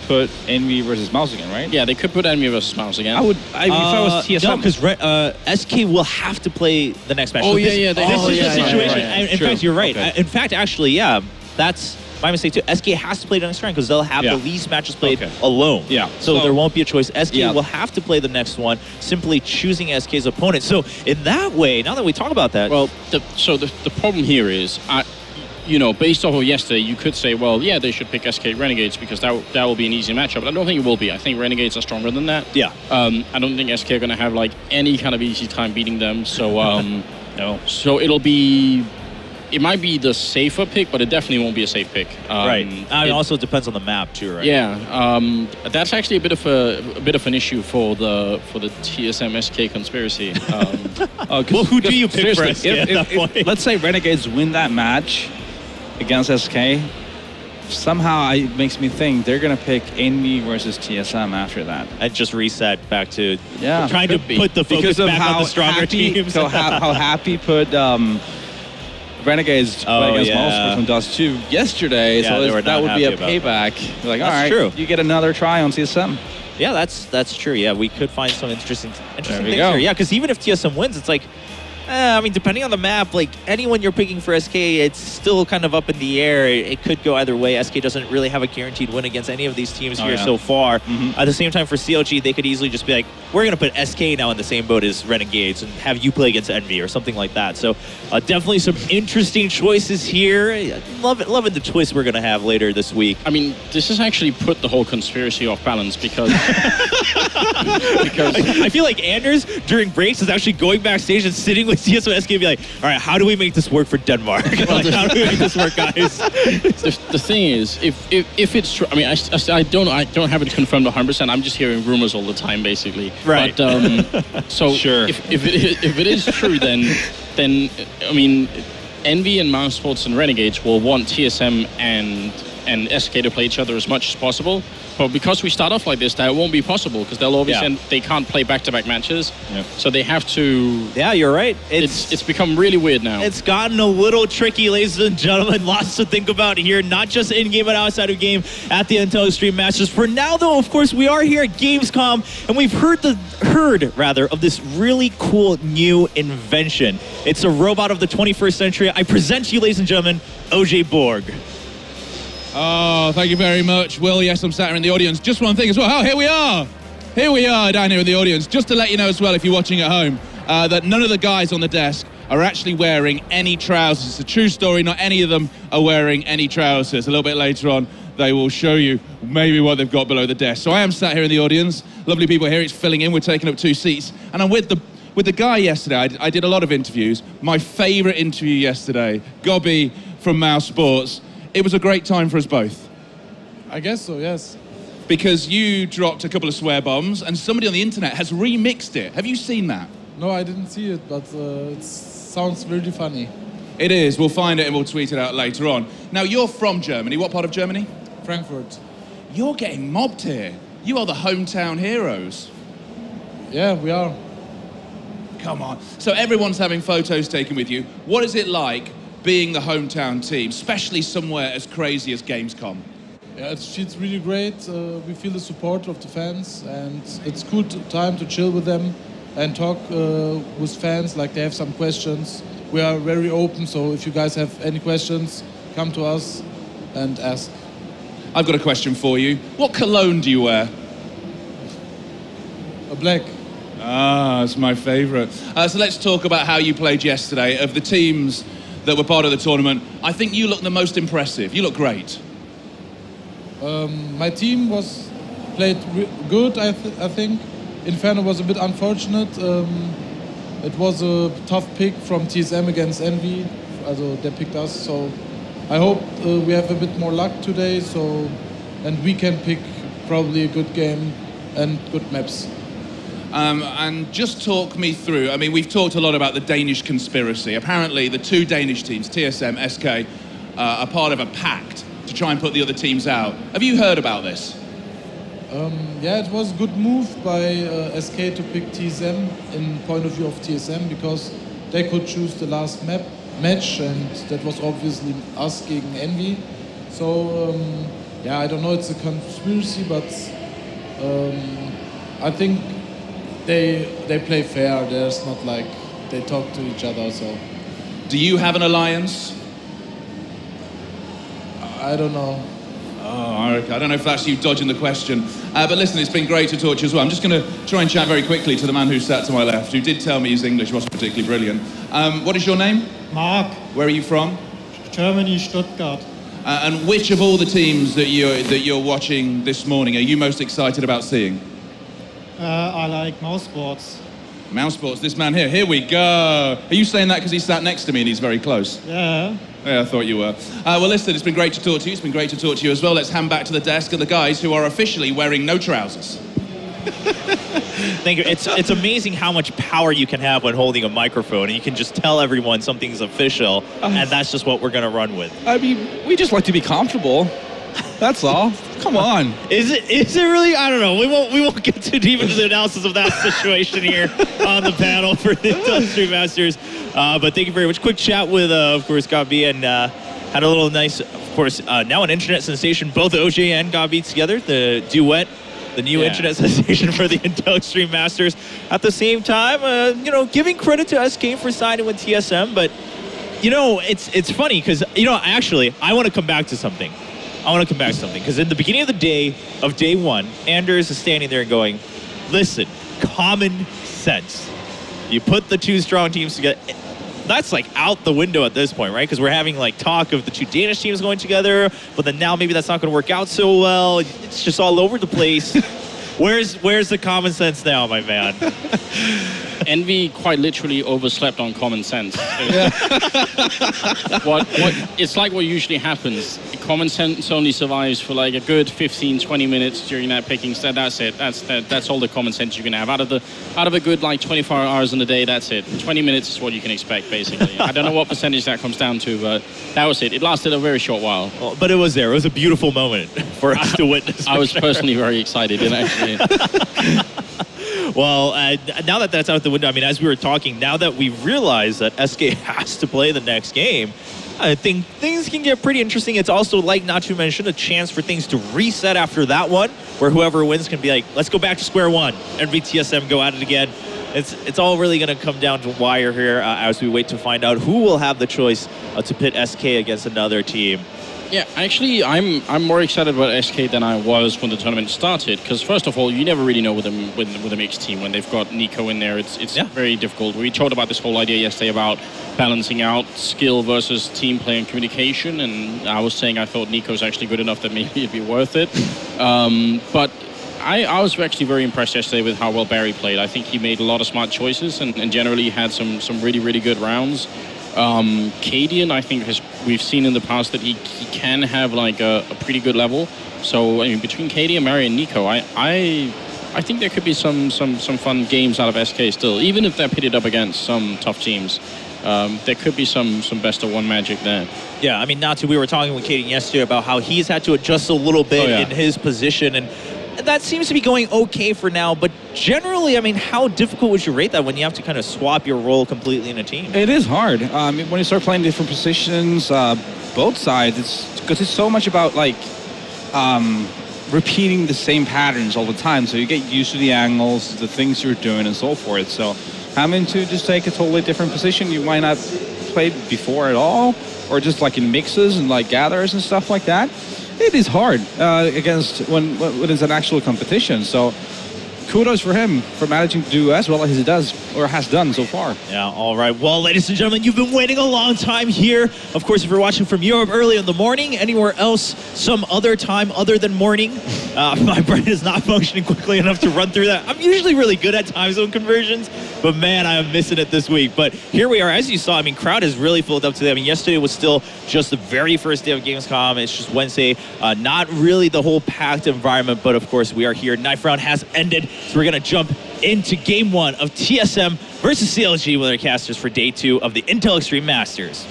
put Envy versus Mouse again, right? Yeah, they could put Envy versus Mouse again. I would, if I was TSM... No, because SK will have to play the next match. Oh, so yeah, this is the situation. Right. In fact, you're right. Okay. In fact, actually, yeah, that's my mistake too. SK has to play the next round because they'll have the least matches played alone. Yeah. So there won't be a choice. SK will have to play the next one, simply choosing SK's opponent. So in that way, now that we talk about that... Well, the problem here is... you know, based off of yesterday, you could say, well, yeah, they should pick SK Renegades because that will be an easy matchup. But I don't think it will be. I think Renegades are stronger than that. Yeah. I don't think SK are going to have, like, any kind of easy time beating them. So, no. So it'll be... It might be the safer pick, but it definitely won't be a safe pick. Right. It also depends on the map too, right? Yeah. That's actually a bit of an issue for the TSM SK conspiracy. Well, who do you pick for SK at that point? Let's say Renegades win that match against SK. Somehow it makes me think they're going to pick Envy versus TSM after that. And just reset back to trying to put the focus back on the stronger teams. So how Happy put Renegades playing against Mouse from Dust 2 yesterday. Yeah, so that would be a payback. Like, all right, you get another try on TSM. Yeah, that's true. Yeah, we could find some interesting things here. Yeah, because even if TSM wins, it's like, I mean, depending on the map, like anyone you're picking for SK, it's still kind of up in the air. It could go either way. SK doesn't really have a guaranteed win against any of these teams here so far. At the same time, for CLG, they could easily just be like, we're going to put SK now in the same boat as Renegades and have you play against Envy or something like that. So definitely some interesting choices here. Loving the twist we're going to have later this week. I mean, this has actually put the whole conspiracy off balance because... I feel like Anders, during breaks, is actually going backstage and sitting with TSM SK and be like, all right, how do we make this work for Denmark? Like, how do we make this work, guys? The thing is, if it's true, I mean, I don't have it confirmed 100%. I'm just hearing rumors all the time, basically. Right. But, so sure. If it is true, then I mean, Envy and Mouse Sports and Renegades will want TSM and and SK to play each other as much as possible. But because we start off like this, that won't be possible because they'll obviously they can't play back-to-back matches. Yeah. So they have to. Yeah, you're right. It's become really weird now. It's gotten a little tricky, ladies and gentlemen. Lots to think about here, not just in-game but outside of game at the Intel Extreme Masters. For now, though, of course, we are here at Gamescom, and we've heard of this really cool new invention. It's a robot of the 21st century. I present to you, ladies and gentlemen, OJ Borg. Oh, thank you very much, Will. Yes, I'm sat here in the audience. Just one thing as well. Oh, here we are. Here we are down here in the audience. Just to let you know as well, if you're watching at home, that none of the guys on the desk are actually wearing any trousers. It's a true story. Not any of them are wearing any trousers. A little bit later on, they will show you maybe what they've got below the desk. So I am sat here in the audience. Lovely people here. It's filling in. We're taking up 2 seats. And I'm with the guy yesterday. I did a lot of interviews. My favorite interview yesterday, Gobby from Mouse Sports. It was a great time for us both. I guess so, yes. Because you dropped a couple of swear bombs and somebody on the internet has remixed it. Have you seen that? No, I didn't see it, but it sounds really funny. It is. We'll find it and we'll tweet it out later on. Now, you're from Germany. What part of Germany? Frankfurt. You're getting mobbed here. You are the hometown heroes. Yeah, we are. Come on. So everyone's having photos taken with you. What is it like being the hometown team, especially somewhere as crazy as Gamescom? Yeah, it feels really great. We feel the support of the fans, and it's cool time to chill with them and talk with fans, like they have some questions. We are very open, so if you guys have any questions, come to us and ask. I've got a question for you. What cologne do you wear? A black. Ah, that's my favorite. So let's talk about how you played yesterday. Of the teams that were part of the tournament, I think you look the most impressive. You look great. My team played good, I think. Inferno was a bit unfortunate. It was a tough pick from TSM against Envy. Also, they picked us, so I hope we have a bit more luck today, and we can pick probably a good game and good maps. And just talk me through, I mean, we've talked a lot about the Danish conspiracy. Apparently, the 2 Danish teams, TSM, SK, are part of a pact to try and put the other teams out. Have you heard about this? Yeah, it was a good move by SK to pick TSM in point of view of TSM, because they could choose the last match, and that was obviously us gegen Envy. So, yeah, I don't know, it's a conspiracy, but I think they play fair. There's not like they talk to each other. So, do you have an alliance? I don't know. Oh, okay. I don't know if that's you dodging the question. But listen, it's been great to talk to you as well. I'm just going to try and chat very quickly to the man who sat to my left, who did tell me his English wasn't particularly brilliant. What is your name? Mark. Where are you from? Germany, Stuttgart. And which of all the teams that you're watching this morning are you most excited about seeing? I like Mouse Sports. Mouse Sports, this man here. Here we go. Are you saying that because he sat next to me and he's very close? Yeah. Yeah, I thought you were. Well, listen, it's been great to talk to you. It's been great to talk to you as well. Let's hand back to the desk and the guys who are officially wearing no trousers. Thank you. It's amazing how much power you can have when holding a microphone, and you can just tell everyone something's official, and that's just what we're going to run with. I mean, we just like to be comfortable. That's all. Come on. Is it really? I don't know. We won't get too deep into the analysis of that situation here on the panel for the Extreme Masters. But thank you very much. Quick chat with, of course, Gabi, and had a little nice, of course, now an internet sensation. Both OJ and Gabi together, the duet, the new internet sensation for the Intel Extreme Masters. At the same time, giving credit to SK for signing with TSM, but it's funny because actually I want to come back to something. Because in the beginning of the day, of day one, Anders is standing there and going, listen, common sense. You put the 2 strong teams together. That's like out the window at this point, right? Because we're having like talk of the 2 Danish teams going together, but then now maybe that's not going to work out so well. It's just all over the place. Where's the common sense now, my man? Envy quite literally overslept on common sense. It's like what usually happens. Common sense only survives for like a good 15-20 minutes during that picking step. That's it. That's all the common sense you can have out of a good like 24 hours in a day. That's it. 20 minutes is what you can expect basically. I don't know what percentage that comes down to, but that was it. It lasted a very short while. Well, but it was there. It was a beautiful moment for us to witness. I was personally very excited, actually. Well, now that that's out the window, I mean, as we were talking, now that we realize that SK has to play the next game, I think things can get pretty interesting. It's also, like not to mention, a chance for things to reset after that one, where whoever wins can be like, let's go back to square one. Envy TSM go at it again. It's all really going to come down to wire here as we wait to find out who will have the choice to pit SK against another team. Yeah, actually, I'm more excited about SK than I was when the tournament started. Because first of all, you never really know with a mixed team when they've got Nico in there. It's very difficult. We talked about this whole idea yesterday about balancing out skill versus team play and communication. And I was saying I thought Nico's actually good enough that maybe it'd be worth it. But I was actually very impressed yesterday with how well Barry played. I think he made a lot of smart choices and generally had some really, really good rounds. Cadian, I think we've seen in the past that he can have like a pretty good level. So I mean, between Cadian, Mary, and Nico, I think there could be some fun games out of SK still, even if they're pitted up against some tough teams. There could be some best of one magic there. Yeah, I mean, Natsu, we were talking with Cadian yesterday about how he's had to adjust a little bit in his position, and that seems to be going okay for now, but generally, I mean, how difficult would you rate that when you have to kind of swap your role completely in a team? It is hard. When you start playing different positions, both sides, because it's so much about like repeating the same patterns all the time, so you get used to the angles, the things you're doing, and so forth. So having to just take a totally different position you might not played before at all, or just like in mixes and like gatherers and stuff like that. It is hard against when it's an actual competition. So kudos for him for managing to do as well as he does or has done so far. Yeah, all right. Well, ladies and gentlemen, you've been waiting a long time here. Of course, if you're watching from Europe early in the morning, anywhere else, some other time other than morning, my brain is not functioning quickly enough to run through that. I'm usually really good at time zone conversions, but man, I am missing it this week. But here we are. As you saw, I mean, crowd has really filled up today. I mean, yesterday was still just the very first day of Gamescom. It's just Wednesday. Not really the whole packed environment, but of course, we are here. Knife round has ended, so we're going to jump into game one of TSM versus CLG with our casters for day 2 of the Intel Extreme Masters.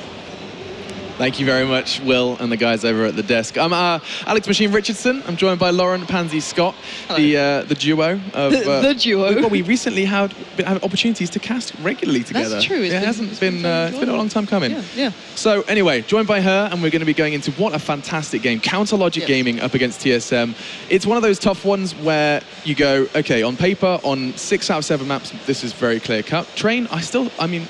Thank you very much, Will, and the guys over at the desk. I'm Alex Machine Richardson. I'm joined by Lauren Pansy Scott, the duo of the duo. Well, we recently had opportunities to cast regularly together. That's true. It's been a long time coming. Yeah. So anyway, joined by her, and we're going to be going into what a fantastic game. Counter Logic Gaming up against TSM. It's one of those tough ones where you go, okay, on paper, on 6 out of 7 maps, this is very clear cut. Train, I mean.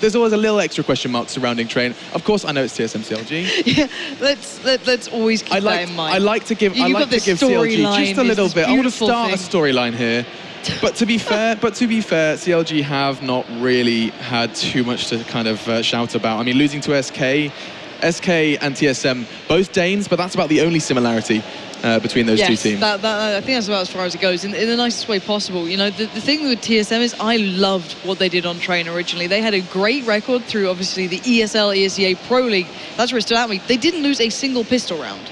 There's always a little extra question mark surrounding Train. Of course, I know it's TSM CLG. Yeah, let's always keep that in mind. I like to give CLG just a little bit. I want to start a storyline here. But to be fair, CLG have not really had too much to kind of shout about. I mean, losing to SK and TSM, both Danes, but that's about the only similarity between those two teams. I think that's about as far as it goes in the nicest way possible. You know, the thing with TSM is I loved what they did on Train originally. They had a great record through obviously the ESL, ESEA Pro League. That's where it stood out to me. They didn't lose a single pistol round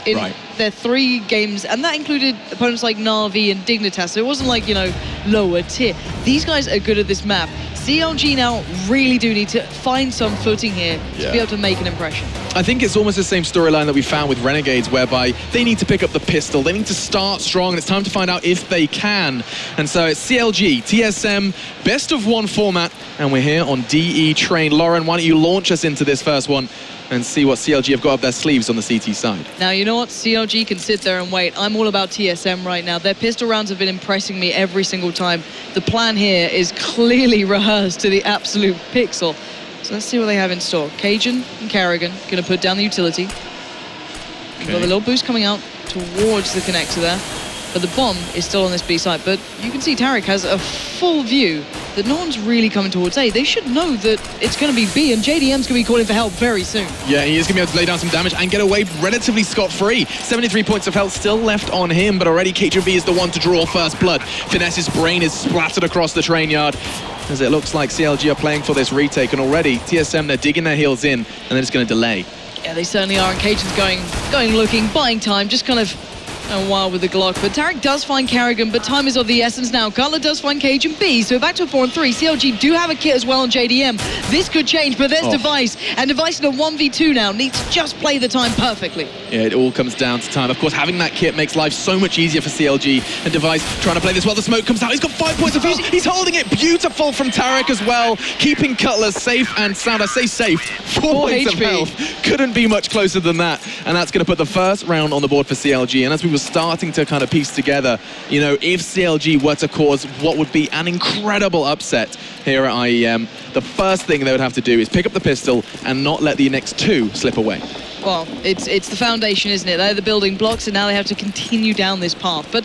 in their 3 games, and that included opponents like Na'Vi and Dignitas. So it wasn't like, you know, lower tier. These guys are good at this map. CLG now really do need to find some footing here to be able to make an impression. I think it's almost the same storyline that we found with Renegades, whereby they need to pick up the pistol, they need to start strong, and it's time to find out if they can. And so it's CLG, TSM, best of 1 format, and we're here on DE Train. Lauren, why don't you launch us into this first one and see what CLG have got up their sleeves on the CT side. Now, you know what? CLG can sit there and wait. I'm all about TSM right now. Their pistol rounds have been impressing me every single time. The plan here is clearly rehearsed to the absolute pixel. So let's see what they have in store. Cajun and Carrigan going to put down the utility. We've got the little boost coming out towards the connector there. But the bomb is still on this B side. But you can see Tarek has a full view that no one's really coming towards A. They should know that it's going to be B, and JDM's going to be calling for help very soon. Yeah, he is going to be able to lay down some damage and get away relatively scot-free. 73 points of health still left on him, but already KGB is the one to draw first blood. Finesse's brain is splattered across the train yard, as it looks like CLG are playing for this retake, and already TSM, they're digging their heels in, and they're just going to delay. Yeah, they certainly are, and Cajun's going looking, buying time, just kind of wild with the Glock. But Tarek does find Carrigan, but time is of the essence now. Cutler does find Cajun B, so we're back to a 4-3. CLG do have a kit as well on JDM. This could change, but there's Device, and Device in a 1v2 now needs to just play the time perfectly. Yeah, it all comes down to time. Of course, having that kit makes life so much easier for CLG, and Device trying to play this well. The smoke comes out. He's got 5 points of health. He's holding it. Beautiful from Tarek as well, keeping Cutler safe and sound. I say safe. 4 points HP. of health. Couldn't be much closer than that, and that's going to put the first round on the board for CLG. And as we were starting to kind of piece together, you know, if CLG were to cause what would be an incredible upset here at IEM, the first thing they would have to do is pick up the pistol and not let the next two slip away. Well, it's the foundation, isn't it? They're the building blocks, and now they have to continue down this path. But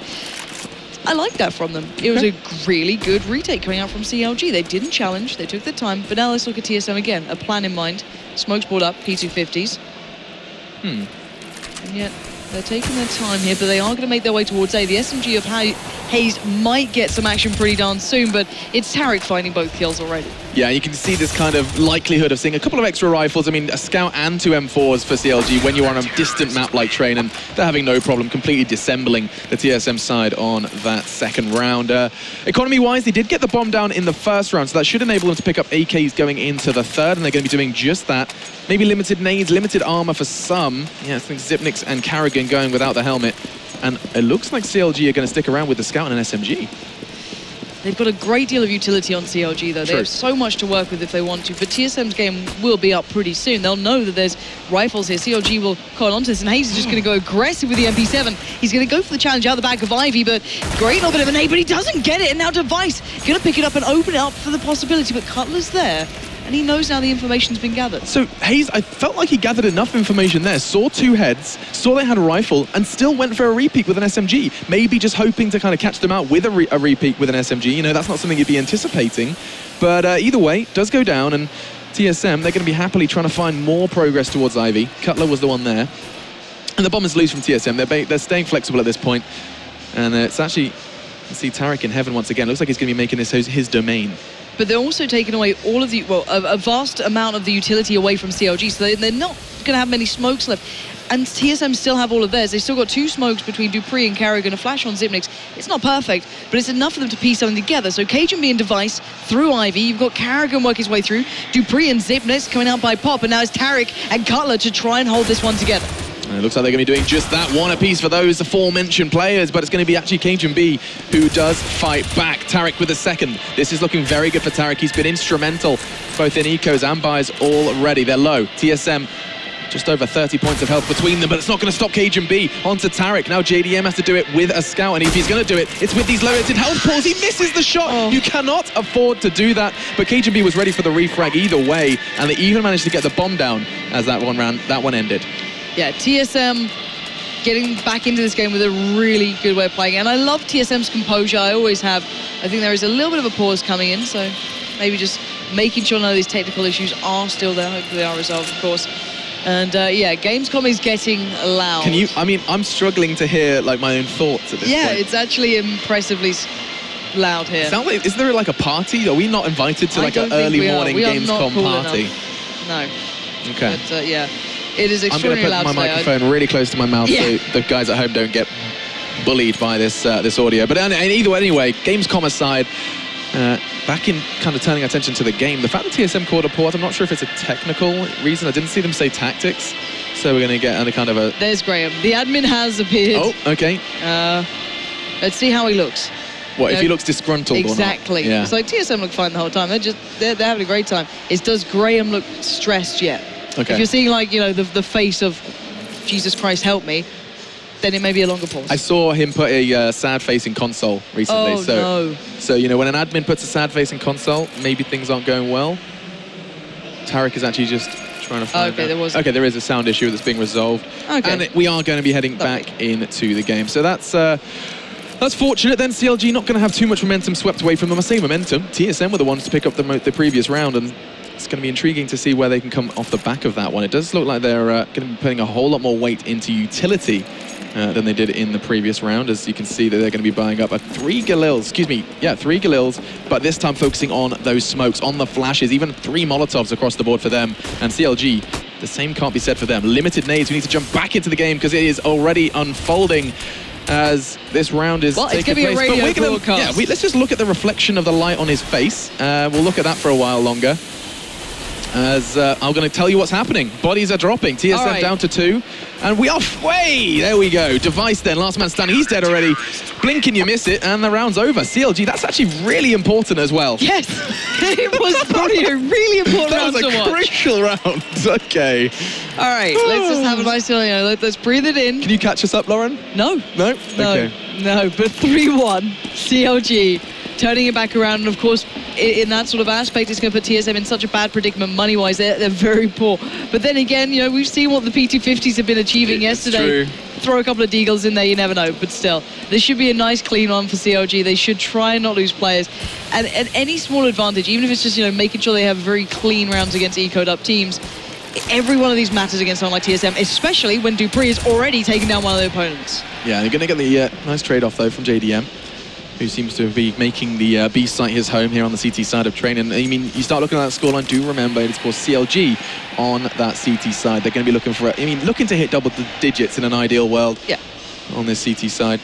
I like that from them. It was a really good retake coming out from CLG. They didn't challenge, they took their time. But now let's look at TSM again. A plan in mind. Smokes brought up, P250s. And yet they're taking their time here, but they are going to make their way towards A. The SMG of Hayes might get some action pretty darn soon, but it's Tarek finding both kills already. Yeah, you can see this kind of likelihood of seeing a couple of extra rifles. I mean, a Scout and 2 M4s for CLG when you're on a distant map like Train, and they're having no problem completely disassembling the TSM side on that second round. Economy-wise, they did get the bomb down in the first round, so that should enable them to pick up AKs going into the third, and they're going to be doing just that. Maybe limited nades, limited armor for some. Yeah, I think Zipniks and Carrigan going without the helmet. And it looks like CLG are going to stick around with the Scout and an SMG. They've got a great deal of utility on CLG, though. They have so much to work with if they want to. But TSM's game will be up pretty soon. They'll know that there's rifles here. CLG will call on to this, and Hayes is just going to go aggressive with the MP7. He's going to go for the challenge out the back of Ivy, but great little bit of an nade, but he doesn't get it. And now Device going to pick it up and open it up for the possibility. But Cutler's there, and he knows now the information's been gathered. So Hayes, I felt like he gathered enough information there, saw 2 heads, saw they had a rifle, and still went for a repeat with an SMG. Maybe just hoping to kind of catch them out with a repeat with an SMG. You know, that's not something you'd be anticipating. But either way, it does go down, and TSM, they're going to be happily trying to find more progress towards Ivy. Cutler was the one there. And the bomb is loose from TSM. They're staying flexible at this point. And it's actually, you see Tarek in heaven once again. Looks like he's going to be making this his domain. But they're also taking away all of the, well, a vast amount of the utility away from CLG, so they're not going to have many smokes left. And TSM still have all of theirs. They've still got 2 smokes between Dupree and Carrigan, a flash on Zipniks. It's not perfect, but it's enough for them to piece something together. So Cajun being Device through Ivy, you've got Carrigan work his way through, Dupree and Zipniks coming out by Pop, and now it's Tarek and Cutler to try and hold this one together. And it looks like they're going to be doing just that, 1 apiece for those aforementioned players, but it's going to be actually Cajun B who does fight back. Tarek with the second. This is looking very good for Tarek. He's been instrumental both in ecos and buys already. They're low. TSM just over 30 points of health between them, but it's not going to stop Cajun B. Onto Tarek. Now JDM has to do it with a Scout, and if he's going to do it, it's with these low-rated health pools. He misses the shot. You cannot afford to do that, but Cajun B was ready for the refrag either way, and they even managed to get the bomb down as that one ended. Yeah, TSM getting back into this game with a really good way of playing. And I love TSM's composure. I always have. I think there is a little bit of a pause coming in, so maybe just making sure none of these technical issues are still there. Hopefully they are resolved, of course. And yeah, Gamescom is getting loud. Can you, I mean, I'm struggling to hear like my own thoughts at this point. Yeah, it's actually impressively loud here. Like, is there like a party? Are we not invited to like an early morning Gamescom party? Enough. No. Okay. But yeah. It is extremely loud. I'm going to put my microphone really close to my mouth so the guys at home don't get bullied by this this audio. But either way, anyway, Gamescom aside, back in kind of turning attention to the game, the fact that TSM called a pause, I'm not sure if it's a technical reason. I didn't see them say tactics, so we're going to get under kind of a... There's Graham. The admin has appeared. Oh, okay. Let's see how he looks. What, if he looks disgruntled exactly. or not? Yeah. So TSM look fine the whole time. They're having a great time. Does Graham look stressed yet? Okay. If you're seeing like, you know, the face of Jesus Christ help me, then it may be a longer pause. I saw him put a sad face in console recently. Oh, no. So, you know, when an admin puts a sad face in console, maybe things aren't going well. Tarek is actually just trying to find out. Okay, there is a sound issue that's being resolved. Okay. And we are going to be heading back into the game. So that's that's fortunate. Then CLG not going to have too much momentum swept away from them. I say momentum. TSM were the ones to pick up the previous round, and it's going to be intriguing to see where they can come off the back of that one. It does look like they're going to be putting a whole lot more weight into utility than they did in the previous round. As you can see that they're going to be buying up a 3 Galils, 3 Galils, but this time focusing on those smokes, on the flashes, even 3 Molotovs across the board for them. And CLG, the same can't be said for them. Limited nades, we need to jump back into the game because it is already unfolding as this round is taking it's going to be a radio broadcast. Let's just look at the reflection of the light on his face. We'll look at that for a while longer. As I'm going to tell you what's happening. Bodies are dropping. TSM down to 2. And we are way. There we go. Device then. Last man standing. He's dead already. Blink and you miss it. And the round's over. CLG, that's actually really important as well. Yes. It was probably a really important round to watch. That was a crucial round. Okay. All right. Let's just have a nice, let's breathe it in. Can you catch us up, Lauren? No. No? Okay. No, but 3-1. CLG. Turning it back around, and of course, in that sort of aspect, it's going to put TSM in such a bad predicament money-wise. They're very poor. But then again, we've seen what the PT50s have been achieving yesterday. True. Throw a couple of deagles in there, you never know. But still, this should be a nice, clean one for CLG. They should try and not lose players. And any small advantage, even if it's just making sure they have very clean rounds against ecoed up teams, every one of these matters against someone like TSM, especially when Dupree is already taking down one of their opponents. Yeah, you're going to get the nice trade-off, though, from JDM, who seems to be making the B site his home here on the CT side of Train. And I mean, you start looking at that scoreline, do remember it's for CLG on that CT side. They're going to be looking for, looking to hit double digits in an ideal world. Yeah. On this CT side.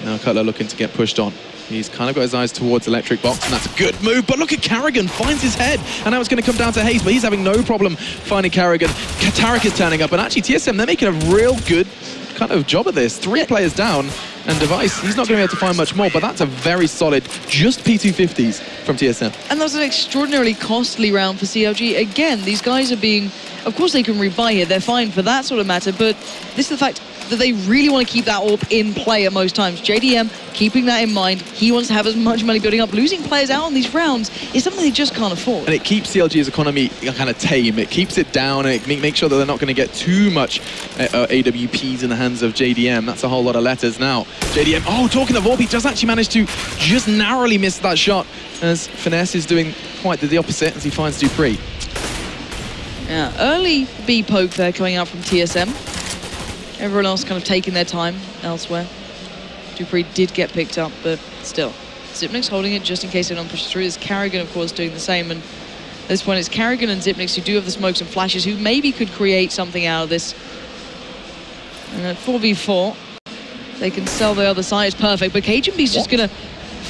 Now Cutler looking to get pushed on. He's kind of got his eyes towards Electric Box, and that's a good move. But look at Carrigan, finds his head. And now it's going to come down to Hayes, but he's having no problem finding Carrigan. Tarek is turning up, and actually TSM, they're making a real good kind of job of this. 3 players down, and Device, he's not going to be able to find much more, but that's a very solid, just P250s from TSM. And that was an extraordinarily costly round for CLG. Again, these guys are being, of course they can rebuy here, they're fine for that sort of matter, but this is the fact that they really want to keep that AWP in play at most times. JDM keeping that in mind. He wants to have as much money building up. Losing players out on these rounds is something they just can't afford. And it keeps CLG's economy kind of tame. It keeps it down, and it makes sure that they're not going to get too much AWPs in the hands of JDM. That's a whole lot of letters now. JDM, talking of AWP, he does actually manage to just narrowly miss that shot, as Finesse is doing quite the opposite as he finds Dupree. Yeah, early B poke there coming out from TSM. Everyone else kind of taking their time elsewhere. Dupree did get picked up, but still. Zipnik's holding it just in case they don't push through. There's Carrigan, of course, doing the same. And at this point, it's Carrigan and Zipniks who do have the smokes and flashes, who maybe could create something out of this. And at 4v4, they can sell the other side. It's perfect. But KGB's just going to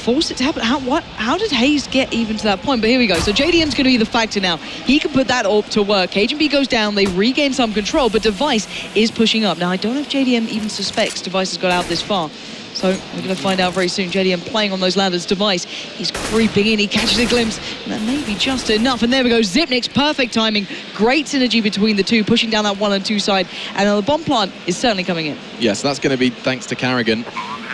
force it to happen. How did Hayes get even to that point? But here we go. So JDM's going to be the factor now. He can put that AWP to work. KGB goes down. They regain some control, but Device is pushing up. Now, I don't know if JDM even suspects Device has got out this far. So we're going to find out very soon. JDM playing on those ladders. Device, he's creeping in. He catches a glimpse. And that may be just enough. And there we go. Zipnik's perfect timing. Great synergy between the two, pushing down that 1 and 2 side. And the bomb plant is certainly coming in. Yes, that's going to be thanks to Carrigan.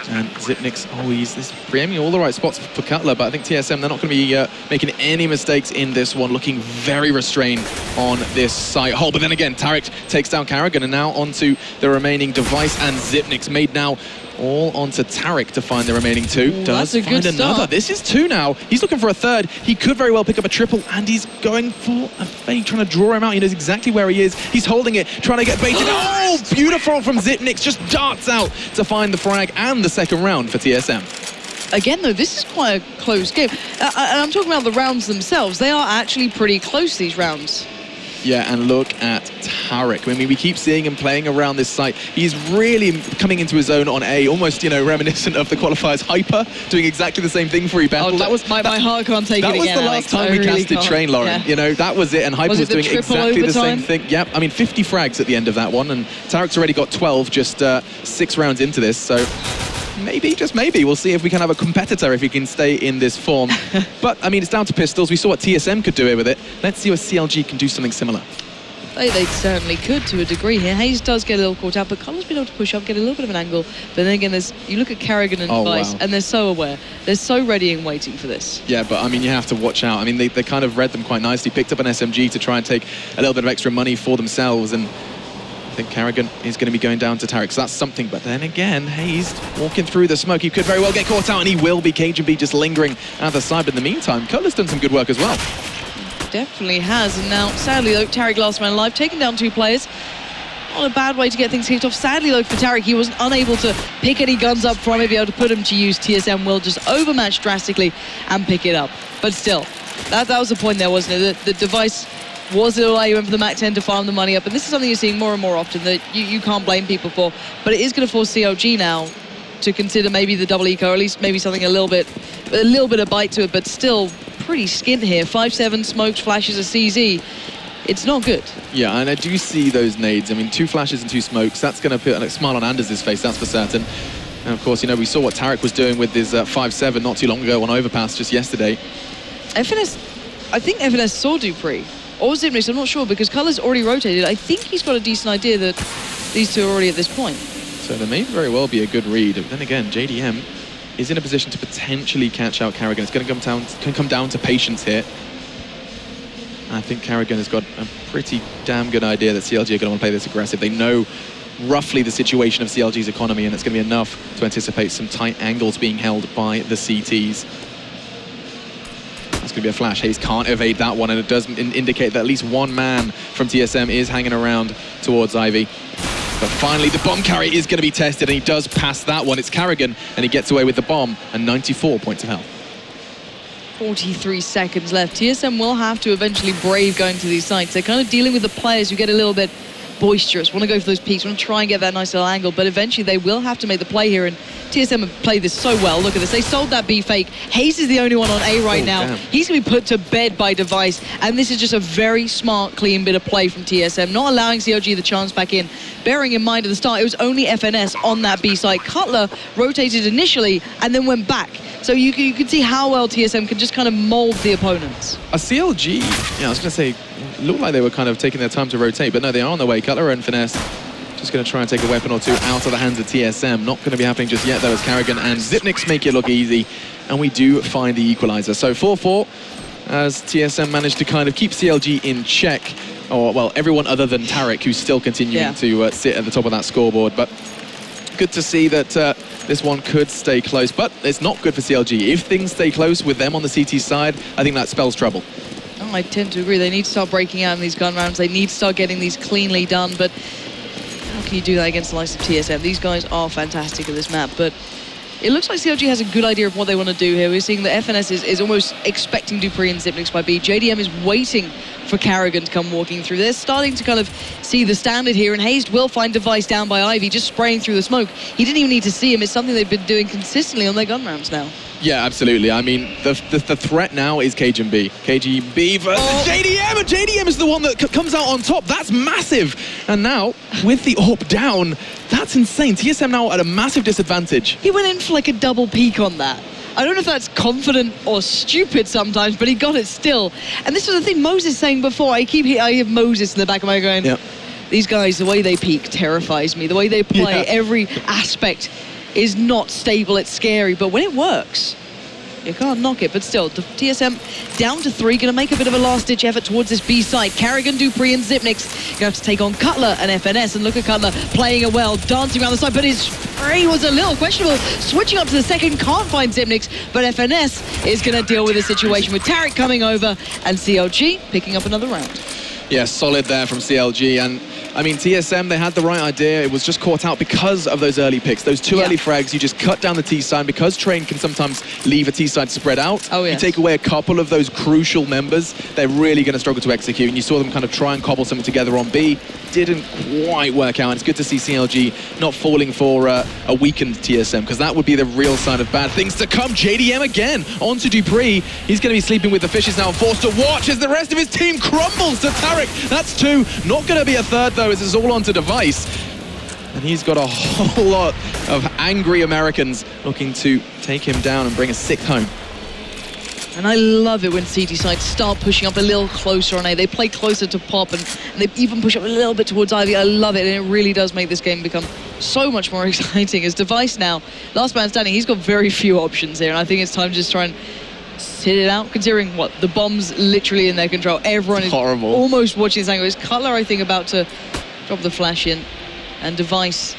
And Zipnik's, he's preeming all the right spots for Cutler, but I think TSM, they're not going to be making any mistakes in this one, looking very restrained on this site hole. But then again, Tarek takes down Carrigan, and now onto the remaining Device, and Zipnik's made now all onto Tarek to find the remaining 2. Ooh, does find another. Start. This is 2 now. He's looking for a 3rd. He could very well pick up a triple, and he's going for a fake, trying to draw him out. He knows exactly where he is. He's holding it, trying to get baited. Oh, beautiful from Zipnik's. Just darts out to find the frag and the 2nd round for TSM. Again, though, this is quite a close game. I'm talking about the rounds themselves. They are actually pretty close, these rounds. Yeah, and look at Tarek. I mean, we keep seeing him playing around this site. He's really coming into his own on A, almost, reminiscent of the qualifiers. Hyper, doing exactly the same thing for eBettle. Oh, that was my heart can't take it again, That was the last time we casted Train, Lauren. Yeah. That was it, and Hyper was doing exactly the same thing. Yep, 50 frags at the end of that one, and Tarek's already got 12 just 6 rounds into this, so maybe, just maybe, we'll see if we can have a competitor if he can stay in this form. But, it's down to pistols. We saw what TSM could do here with it. Let's see if CLG can do something similar. They certainly could to a degree here. Hayes does get a little caught out, but Colour's been able to push up, get a little bit of an angle. But then again, you look at Carrigan and Device, and they're so aware. They're so ready and waiting for this. Yeah, but you have to watch out. They kind of read them quite nicely, picked up an SMG to try and take a little bit of extra money for themselves, and I think Carrigan is going to be going down to Tarek, so that's something. But then again, Hayes walking through the smoke. He could very well get caught out, and he will be. KGB just lingering at the side. But in the meantime, Cutler's done some good work as well. Definitely has. And now, sadly, though, Tarek last man alive, taking down 2 players. Not a bad way to get things kicked off. Sadly, though, for Tarek, he was unable to pick any guns up from it, be able to put him to use. TSM will just overmatch drastically and pick it up. But still, that was the point there, wasn't it? The device was the way you went for the Mac 10 to farm the money up. And this is something you're seeing more and more often that you can't blame people for. But it is going to force CLG now to consider maybe the double eco, or at least maybe something a little bit of bite to it, but still pretty skint here. 5-7 smokes, flashes a CZ. It's not good. Yeah, and I do see those nades. I mean, 2 flashes and 2 smokes. That's going to put a smile on Anders' face, that's for certain. And of course, you know, we saw what Tarek was doing with his 5-7 not too long ago on Overpass just yesterday. FNS, I think FNS saw Dupree. Or Zipnix, I'm not sure, because Colour's already rotated. I think he's got a decent idea that these two are already at this point. So there may very well be a good read. But then again, JDM is in a position to potentially catch out Carrigan. It's going to come down to patience here. And I think Carrigan has got a pretty damn good idea that CLG are going to want to play this aggressive. They know roughly the situation of CLG's economy, and it's going to be enough to anticipate some tight angles being held by the CTs. That's going to be a flash. Hayes can't evade that one, and it does indicate that at least one man from TSM is hanging around towards Ivy. But finally, the bomb carry is going to be tested, and he does pass that one. It's Carrigan, and he gets away with the bomb, and 94 points of health. 43 seconds left. TSM will have to eventually brave going to these sites. They're kind of dealing with the players who get a little bit boisterous, want to go for those peaks, want to try and get that nice little angle, but eventually they will have to make the play here, and TSM have played this so well. Look at this. They sold that B fake. Hayes is the only one on A right now. Damn. He's going to be put to bed by Device, and this is just a very smart, clean bit of play from TSM, not allowing CLG the chance back in. Bearing in mind at the start, it was only FNS on that B site. Cutler rotated initially and then went back. So you can see how well TSM can just kind of mold the opponents. A CLG, yeah, I was going to say, looked like they were kind of taking their time to rotate, but no, they are on their way. Cutler and Finesse just going to try and take a weapon or two out of the hands of TSM. Not going to be happening just yet, though, as Carrigan and Zipnix make it look easy. And we do find the equalizer. So 4-4, as TSM managed to kind of keep CLG in check. Or, well, everyone other than Tarek, who's still continuing to sit at the top of that scoreboard. But good to see that this one could stay close. But it's not good for CLG. If things stay close with them on the CT side, I think that spells trouble. I tend to agree. They need to start breaking out in these gun rounds. They need to start getting these cleanly done. But how can you do that against the likes of TSM? These guys are fantastic at this map. But it looks like CLG has a good idea of what they want to do here. We're seeing that FNS is almost expecting Dupree and Zipnix by B. JDM is waiting for Carrigan to come walking through. They're starting to kind of see the standard here, and Hayes will find Device down by Ivy, just spraying through the smoke. He didn't even need to see him. It's something they've been doing consistently on their gun rounds now. Yeah, absolutely. I mean, the threat now is KGB. KGB versus JDM, and JDM is the one that comes out on top. That's massive. And now, with the AWP down, that's insane. TSM now at a massive disadvantage. He went in for like a double peak on that. I don't know if that's confident or stupid sometimes, but he got it still. And this was the thing Moses saying before. I hear Moses in the back of my mind going, these guys, the way they peak terrifies me. The way they play, every aspect is not stable, it's scary, but when it works, you can't knock it. But still, the TSM down to 3, going to make a bit of a last-ditch effort towards this B site. Carrigan, Dupree, and Zipnix going to have to take on Cutler and FNS, and look at Cutler playing it well, dancing around the side, but his spray was a little questionable. Switching up to the second, can't find Zipnix, but FNS is going to deal with the situation with Tarek coming over, and CLG picking up another round. Yeah, solid there from CLG, and I mean, TSM, they had the right idea. It was just caught out because of those early picks. Those 2 early frags, you just cut down the T-side. Because Train can sometimes leave a T-side spread out, you take away a couple of those crucial members, they're really going to struggle to execute. And you saw them kind of try and cobble something together on B. Didn't quite work out. And it's good to see CLG not falling for a weakened TSM, because that would be the real sign of bad things to come. JDM again onto Dupree. He's going to be sleeping with the fishes now, forced to watch as the rest of his team crumbles to Tarek. That's 2. Not going to be a third, though, as it's all onto Device. And he's got a whole lot of angry Americans looking to take him down and bring a 6th home. And I love it when CT sides start pushing up a little closer on A. They play closer to Pop, and they even push up a little bit towards Ivy. I love it, and it really does make this game become so much more exciting. As Device now, last man standing, he's got very few options here, and I think it's time to just try and sit it out, considering what the bomb's literally in their control. Everyone is almost watching this angle. Is Cutler, I think, about to Drop the flash in. And Device,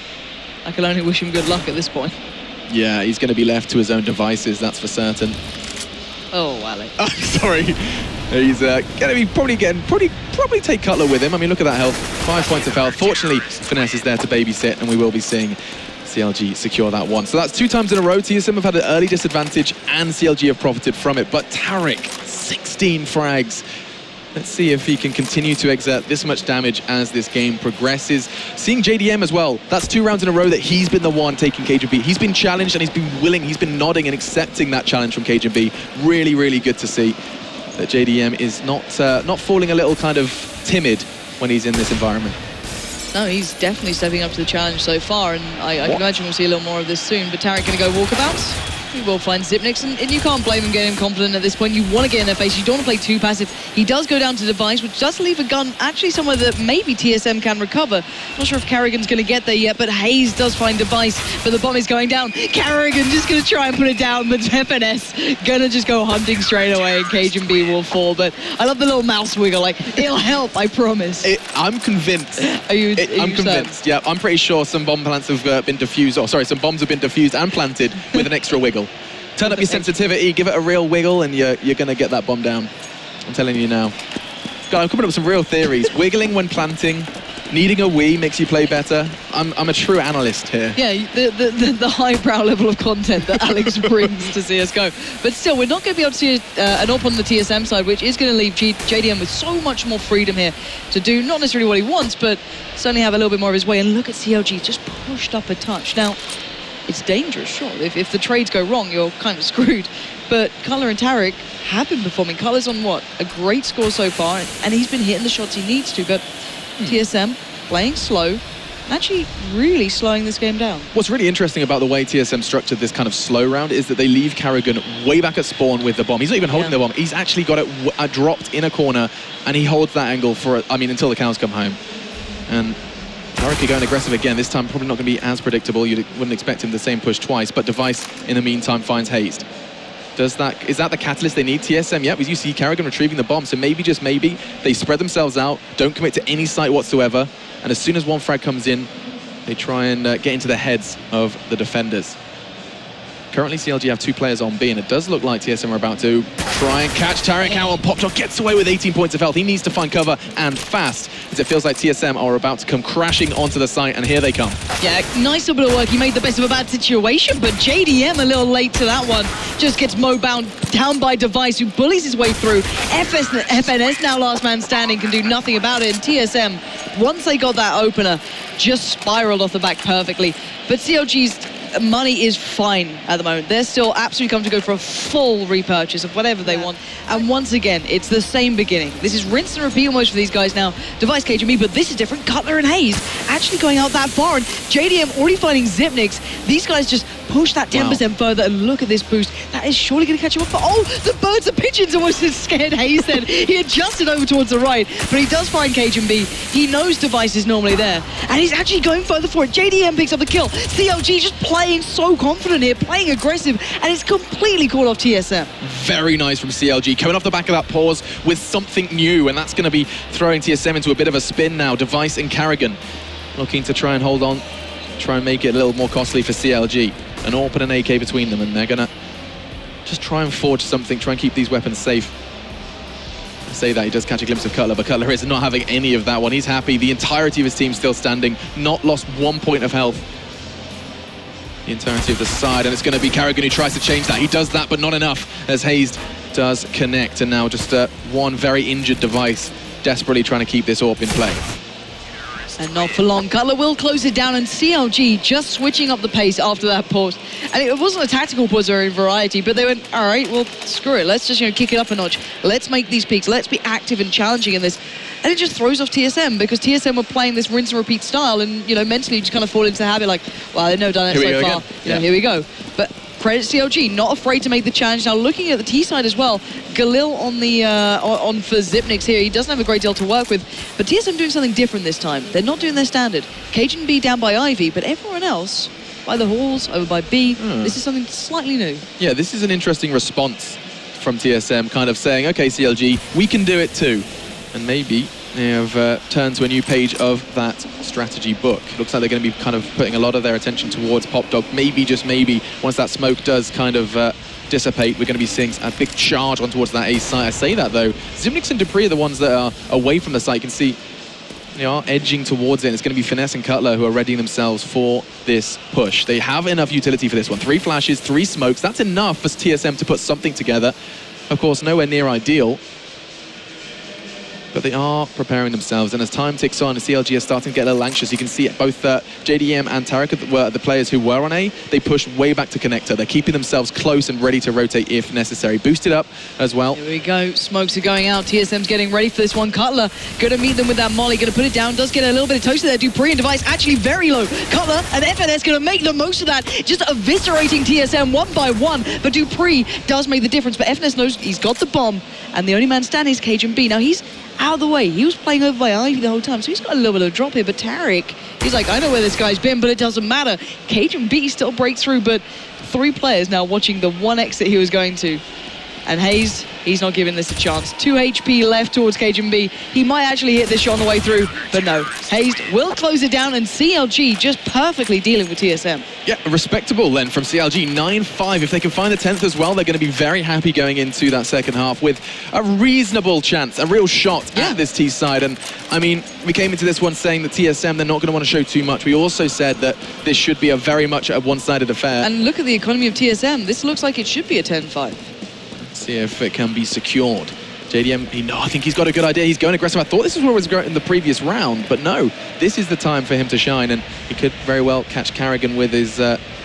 I can only wish him good luck at this point. Yeah, he's going to be left to his own devices, that's for certain. Oh, Alec. Oh, sorry. He's going to be probably take Cutler with him. I mean, look at that health. 5 points of health. Fortunately, Finesse is there to babysit, and we will be seeing CLG secure that one. So that's 2 times in a row. TSM have had an early disadvantage, and CLG have profited from it. But Tarek, 16 frags. Let's see if he can continue to exert this much damage as this game progresses. Seeing JDM as well, that's 2 rounds in a row that he's been the one taking KGB. He's been challenged and he's been willing, he's been nodding and accepting that challenge from KGB. Really, really good to see that JDM is not falling a little kind of timid when he's in this environment. No, he's definitely stepping up to the challenge so far, and I can imagine we'll see a little more of this soon. But Tarek going to go walkabouts. He will find Zipnix, and you can't blame him getting confident at this point. You want to get in their face. You don't want to play too passive. He does go down to Device, which does leave a gun actually somewhere that maybe TSM can recover. Not sure if Carrigan's going to get there yet, but Hayes does find Device, but the bomb is going down. Carrigan just going to try and put it down, but FNS going to just go hunting straight away, and Cajun B will fall. But I love the little mouse wiggle. Like, it'll help, I promise. I'm convinced. I'm convinced. Yeah, I'm pretty sure some bomb plants have been defused. Oh, sorry, some bombs have been defused and planted with an extra wiggle. Turn up your sensitivity, give it a real wiggle, and you're going to get that bomb down. I'm telling you now. God, I'm coming up with some real theories. Wiggling when planting, needing a Wii makes you play better. I'm a true analyst here. Yeah, the highbrow level of content that Alex brings to CSGO. But still, we're not going to be able to see an AWP on the TSM side, which is going to leave JDM with so much more freedom here to do not necessarily what he wants, but certainly have a little bit more of his way. And look at CLG, just pushed up a touch. Now, it's dangerous, sure. If the trades go wrong, you're kind of screwed. But Cutler and Tarek have been performing. Cutler's on what? A great score so far, and he's been hitting the shots he needs to. But TSM playing slow, actually really slowing this game down. What's really interesting about the way TSM structured this kind of slow round is that they leave Carrigan way back at spawn with the bomb. He's not even holding the bomb. He's actually got it dropped in a corner, and he holds that angle for, until the cows come home. And Tarek going aggressive again. This time probably not going to be as predictable. You wouldn't expect him the same push twice, but Device in the meantime finds Hazed. Is that the catalyst they need? TSM, yeah, you see Carrigan retrieving the bomb, so maybe, just maybe, they spread themselves out, don't commit to any site whatsoever, and as soon as one frag comes in, they try and get into the heads of the defenders. Currently, CLG have 2 players on B, and it does look like TSM are about to try and catch Tarek out on Pop Shot. Gets away with 18 points of health. He needs to find cover, and fast, as it feels like TSM are about to come crashing onto the site, and here they come. Yeah, nice little bit of work. He made the best of a bad situation, but JDM a little late to that one. Just gets mowbound down by Device, who bullies his way through. FNS, now last man standing, can do nothing about it, and TSM, once they got that opener, just spiraled off the back perfectly. But CLG's money is fine at the moment. They're still absolutely come to go for a full repurchase of whatever they want. And once again, it's the same beginning. This is rinse and repeat almost for these guys now. Device, KGB, but this is different. Cutler and Hayes actually going out that far. And JDM already finding Zipnix. These guys just push that 10% further, and look at this boost. That is surely going to catch him up. But oh, the birds and pigeons almost scared Hayes then. He adjusted over towards the right, but he does find KGB. He knows Device is normally there, and he's actually going further for it. JDM picks up the kill. CLG just playing so confident here, playing aggressive, and it's completely called off TSM. Very nice from CLG, coming off the back of that pause with something new, and that's going to be throwing TSM into a bit of a spin now. Device and Carrigan looking to try and hold on, try and make it a little more costly for CLG. An AWP and an AK between them, and they're going to just try and forge something, try and keep these weapons safe. I say that, he does catch a glimpse of Cutler, but Cutler is not having any of that one. He's happy. The entirety of his team still standing, not lost 1 point of health. The entirety of the side, and it's going to be Carrigan who tries to change that. He does that, but not enough, as Hazed does connect, and now just one very injured Device, desperately trying to keep this AWP in play. And not for long. Cutler will close it down, and CLG just switching up the pace after that pause. And it wasn't a tactical pause or a variety, but they went, all right, well, screw it. Let's just, kick it up a notch. Let's make these peaks. Let's be active and challenging in this. And it just throws off TSM, because TSM were playing this rinse and repeat style, and, mentally you just kind of fall into the habit, like, well, they've never done it so far. Here we go. But credit CLG, not afraid to make the challenge. Now looking at the T side as well, Galil on the on for Zipnix here. He doesn't have a great deal to work with, but TSM doing something different this time. They're not doing their standard. Cajun B down by Ivy, but everyone else by the halls, over by B. This is something slightly new. Yeah, this is an interesting response from TSM, kind of saying, okay, CLG, we can do it too. And maybe They have turned to a new page of that strategy book. Looks like they're going to be kind of putting a lot of their attention towards Pop Dog. Maybe, just maybe, once that smoke does kind of dissipate, we're going to be seeing a big charge on towards that A site. I say that, though. Zimnix and Dupree are the ones that are away from the site. You can see they are edging towards it. It's going to be Finesse and Cutler who are readying themselves for this push. They have enough utility for this one. 3 flashes, 3 smokes. That's enough for TSM to put something together. Of course, nowhere near ideal. But they are preparing themselves, and as time ticks on, the CLG are starting to get a little anxious. You can see it, both JDM and Tarek were the players who were on A. They pushed way back to connector. They're keeping themselves close and ready to rotate if necessary. Boosted up as well. Here we go. Smokes are going out. TSM's getting ready for this one. Cutler going to meet them with that molly. Going to put it down. Does get a little bit of toasted there. Dupree and Device actually very low. Cutler and FNS going to make the most of that. Just eviscerating TSM one by one. But Dupree does make the difference. But FNS knows he's got the bomb. And the only man standing is KGB. Now he's out of the way. He was playing over by Ivy the whole time, so he's got a little bit of drop here. But Tarek, he's like, I know where this guy's been, but it doesn't matter. KGB still breaks through, but 3 players now watching the one exit he was going to. And Hayes, he's not giving this a chance. 2 HP left towards KGB. He might actually hit this shot on the way through, but no. Hayes will close it down, and CLG just perfectly dealing with TSM. Yeah, respectable then from CLG. 9-5. If they can find the 10th as well, they're going to be very happy going into that second half with a reasonable chance, a real shot at this T side. And I mean, we came into this one saying that TSM, they're not going to want to show too much. We also said that this should be a very much a one-sided affair. And look at the economy of TSM. This looks like it should be a 10-5. See if it can be secured. JDM, I think he's got a good idea. He's going aggressive. I thought this was where it was going in the previous round, but no, this is the time for him to shine, and he could very well catch Carrigan with his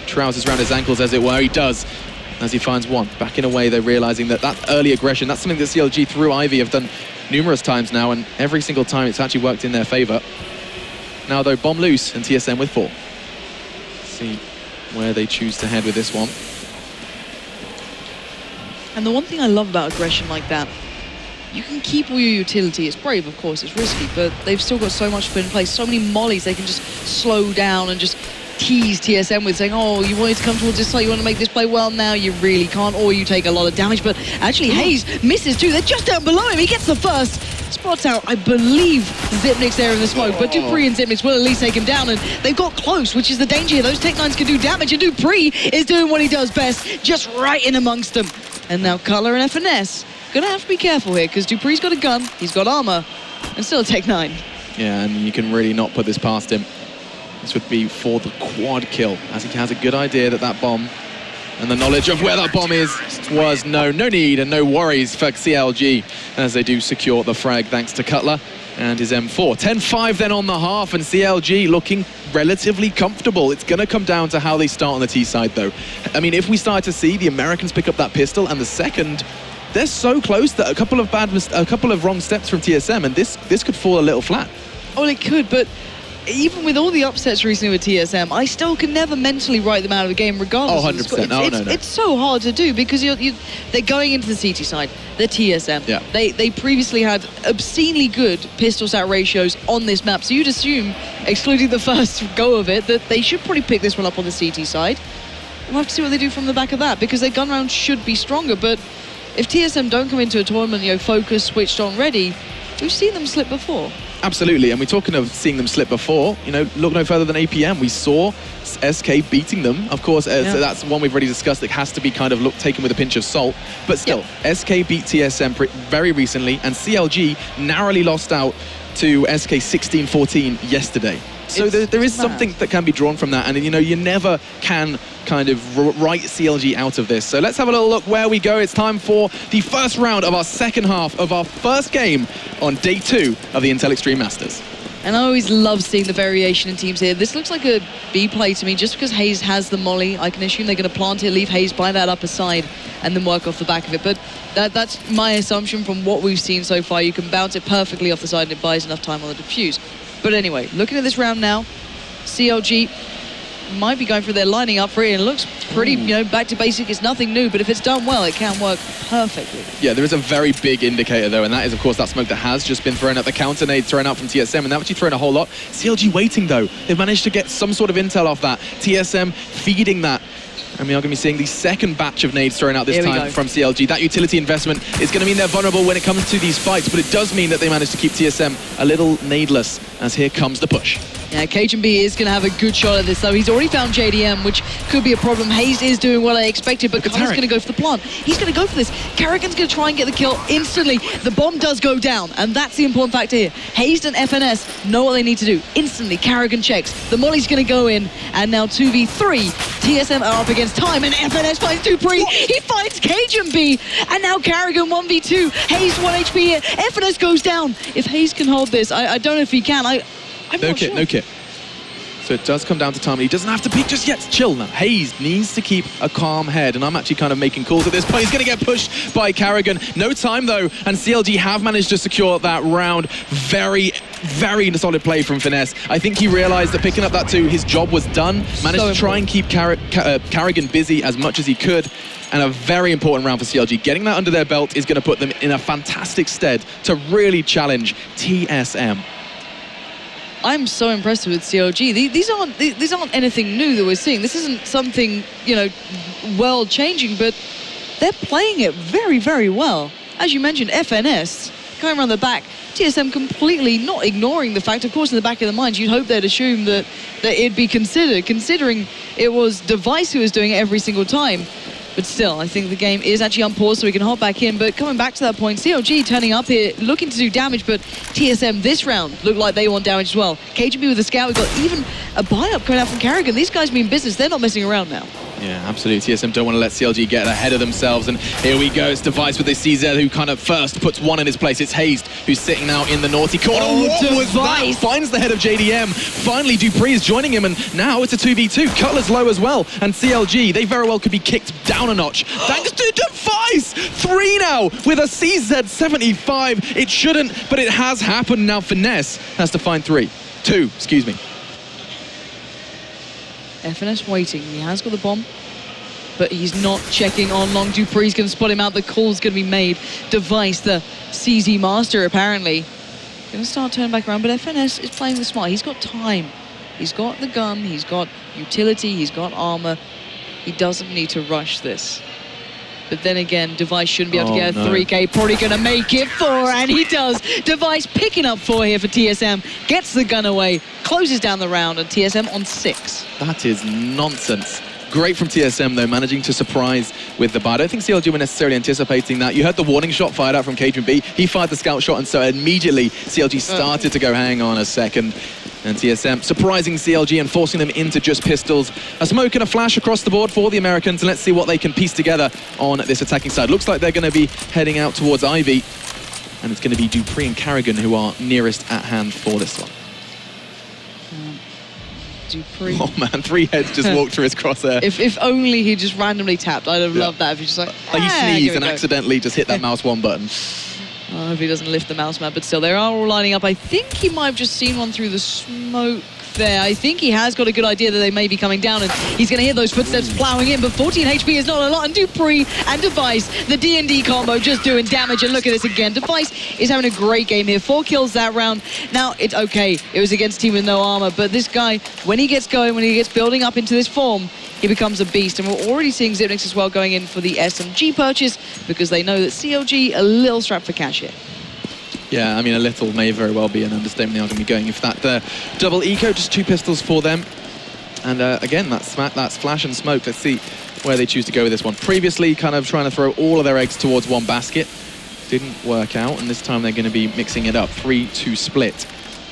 trousers around his ankles, as it were. He does, as he finds one. Backing away, they're realizing that early aggression, that's something that CLG through Ivy have done numerous times now, and every single time it's actually worked in their favor. Now, though, bomb loose, and TSM with 4. Let's see where they choose to head with this one. And the one thing I love about aggression like that, you can keep all your utility. It's brave, of course, it's risky, but they've still got so much to put in place. So many mollies they can just slow down and just tease TSM with, saying, oh, you wanted to come towards this side, you want to make this play, well, now you really can't, or you take a lot of damage. But actually, Hayes misses too. They're just down below him. He gets the first. Spots out, I believe, Zipnix there in the smoke, but Dupree and Zipnix will at least take him down, and they've got close, which is the danger here. Those Tech-9s can do damage, and Dupree is doing what he does best, just right in amongst them. And now Cutler and FNS gonna have to be careful here, because Dupree's got a gun, he's got armor, and still a Tech-9. Yeah, and you can really not put this past him. This would be for the quad kill, as he has a good idea that that bomb and the knowledge of where that bomb is was no need and no worries for CLG as they do secure the frag thanks to Cutler and his M4. 10-5 then on the half, and CLG looking relatively comfortable. It's going to come down to how they start on the T side, though. I mean, if we start to see the Americans pick up that pistol and the second, they're so close that a couple of wrong steps from TSM, and this could fall a little flat. Oh, it could, but even with all the upsets recently with TSM, I still can never mentally write them out of the game regardless. Oh, 100%. No. It's so hard to do, because they're going into the CT side. They're TSM. Yeah. They previously had obscenely good pistol stat ratios on this map, so you'd assume, excluding the first go of it, that they should probably pick this one up on the CT side. We'll have to see what they do from the back of that, because their gun round should be stronger, but if TSM don't come into a tournament, focused, switched on, ready, we've seen them slip before. Absolutely, and we're talking of seeing them slip before, look no further than APM. We saw SK beating them. Of course, so that's one we've already discussed that has to be kind of taken with a pinch of salt. But still, SK beat TSM very recently, and CLG narrowly lost out to SK 16-14 yesterday. So there is something that can be drawn from that, and you never can kind of write CLG out of this. So let's have a little look where we go. It's time for the first round of our second half of our first game on day 2 of the Intel Extreme Masters. And I always love seeing the variation in teams here. This looks like a B play to me, just because Hayes has the molly. I can assume they're going to plant it, leave Hayes by that upper side, and then work off the back of it. But that's my assumption from what we've seen so far. You can bounce it perfectly off the side, and it buys enough time on the defuse. But anyway, looking at this round now, CLG might be going for their lining up for it, and it looks pretty, back to basic. It's nothing new, but if it's done well, it can work perfectly. Yeah, there is a very big indicator, though, and that is, of course, that smoke that has just been thrown out, the counter nade thrown out from TSM, and they've actually thrown a whole lot. CLG waiting, though. They've managed to get some sort of intel off that. TSM feeding that And we are going to be seeing the second batch of nades thrown out this time from CLG. That utility investment is going to mean they're vulnerable when it comes to these fights, but it does mean that they managed to keep TSM a little nadeless, as here comes the push. Yeah, KGB is going to have a good shot at this, though. He's already found JDM, which could be a problem. Hayes is doing what I expected, but Connor's going to go for the plant. He's going to go for this. Karrigan's going to try and get the kill instantly. The bomb does go down, and that's the important factor here. Hayes and FNS know what they need to do. Instantly, Karrigan checks. The molly's going to go in, and now 2v3. TSM are up against time, and FNS finds dupreeh. He finds KGB, and now Karrigan 1v2. Hayes 1 HP here. FNS goes down. If Hayes can hold this, I don't know if he can. I'm no not kit, sure. no kit. So it does come down to time, and he doesn't have to peek just yet. Chill now. Hayes needs to keep a calm head, and I'm actually kind of making calls at this point. He's going to get pushed by Karrigan. No time, though, and CLG have managed to secure that round. Very, very solid play from Finesse. I think he realized that picking up that 2, his job was done. Managed to try and keep Karrigan busy as much as he could. And a very important round for CLG. Getting that under their belt is going to put them in a fantastic stead to really challenge TSM. I'm so impressed with CLG. These aren't anything new that we're seeing. This isn't something, you know, world-changing, but they're playing it very, very well. As you mentioned, FNS going around the back. TSM completely not ignoring the fact, of course, in the back of their minds, you'd hope they'd assume that it'd be considered, considering it was Device who was doing it every single time. But still, I think the game is actually on pause, so we can hop back in. But coming back to that point, CLG turning up here, looking to do damage, but TSM this round look like they want damage as well. KGB with the scout, we've got even a buy-up coming out from Karrigan. These guys mean business. They're not messing around now. Yeah, absolutely. TSM don't want to let CLG get ahead of themselves. And here we go. It's Device with the CZ who kind of first puts 1 in his place. It's Hayes who's sitting now in the naughty corner. What was that? Finds the head of JDM. Finally, dupreeh is joining him, and now it's a 2v2. Cutler's low as well. And CLG, they very well could be kicked down a notch. Thanks to Device! 3 now with a CZ75. It shouldn't, but it has happened. Now Finesse has to find 2, excuse me. FNS waiting. He has got the bomb, but he's not checking on long. dupreeh's going to spot him out. The call's going to be made. Device, the CZ master, apparently, going to start turning back around, but FNS is playing the smart. He's got time. He's got the gun. He's got utility. He's got armor. He doesn't need to rush this. But then again, Device shouldn't be able to get a 3K. Probably going to make it 4, and he does. Device picking up 4 here for TSM. Gets the gun away, closes down the round, and TSM on 6. That is nonsense. Great from TSM, though, managing to surprise with the buy. I don't think CLG were necessarily anticipating that. You heard the warning shot fired out from KGB. He fired the scout shot, and so immediately CLG started to go, hang on a second. And TSM surprising CLG and forcing them into just pistols. A smoke and a flash across the board for the Americans, and let's see what they can piece together on this attacking side. Looks like they're going to be heading out towards Ivy, and it's going to be dupreeh and Karrigan who are nearest at hand for this one. dupreeh. Oh man, 3 heads just walked through his crosshair. If only he just randomly tapped, I'd have loved that. If he just like he sneezed and accidentally just hit that mouse 1 button. I hope he doesn't lift the mouse mat, but still, they are all lining up. I think he might have just seen one through the smoke there. I think he has got a good idea that they may be coming down, and he's going to hear those footsteps plowing in, but 14 HP is not a lot, and dupreeh and Device, the D&D combo, just doing damage, and look at this again. Device is having a great game here. 4 kills that round. Now, it's okay. It was against a team with no armor, but this guy, when he gets going, when he gets building up into this form, he becomes a beast, and we're already seeing Xyp9x as well going in for the SMG purchase, because they know that CLG a little strapped for cash here. Yeah, I mean, a little may very well be an understatement. They are going to be going for that double eco, just 2 pistols for them. And again, that's flash and smoke. Let's see where they choose to go with this one. Previously, kind of trying to throw all of their eggs towards one basket. Didn't work out, and this time they're going to be mixing it up. 3-2 split,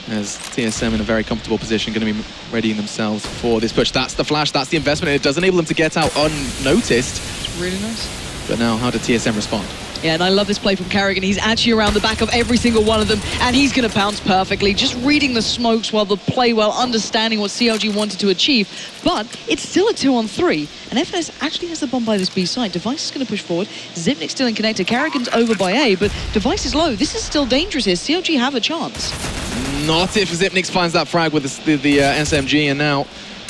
as TSM in a very comfortable position, going to be readying themselves for this push. That's the flash, that's the investment, and it does enable them to get out unnoticed. It's really nice. But now, how did TSM respond? Yeah, and I love this play from Karrigan. He's actually around the back of every single one of them, and he's going to pounce perfectly, just reading the smokes while the play well, understanding what CLG wanted to achieve. But it's still a 2-on-3, and FNS actually has the bomb by this B side. Device is going to push forward. Xyp9x still in connector. Karrigan's over by A, but Device is low. This is still dangerous here. CLG have a chance. Not if Xyp9x finds that frag with the SMG, and now...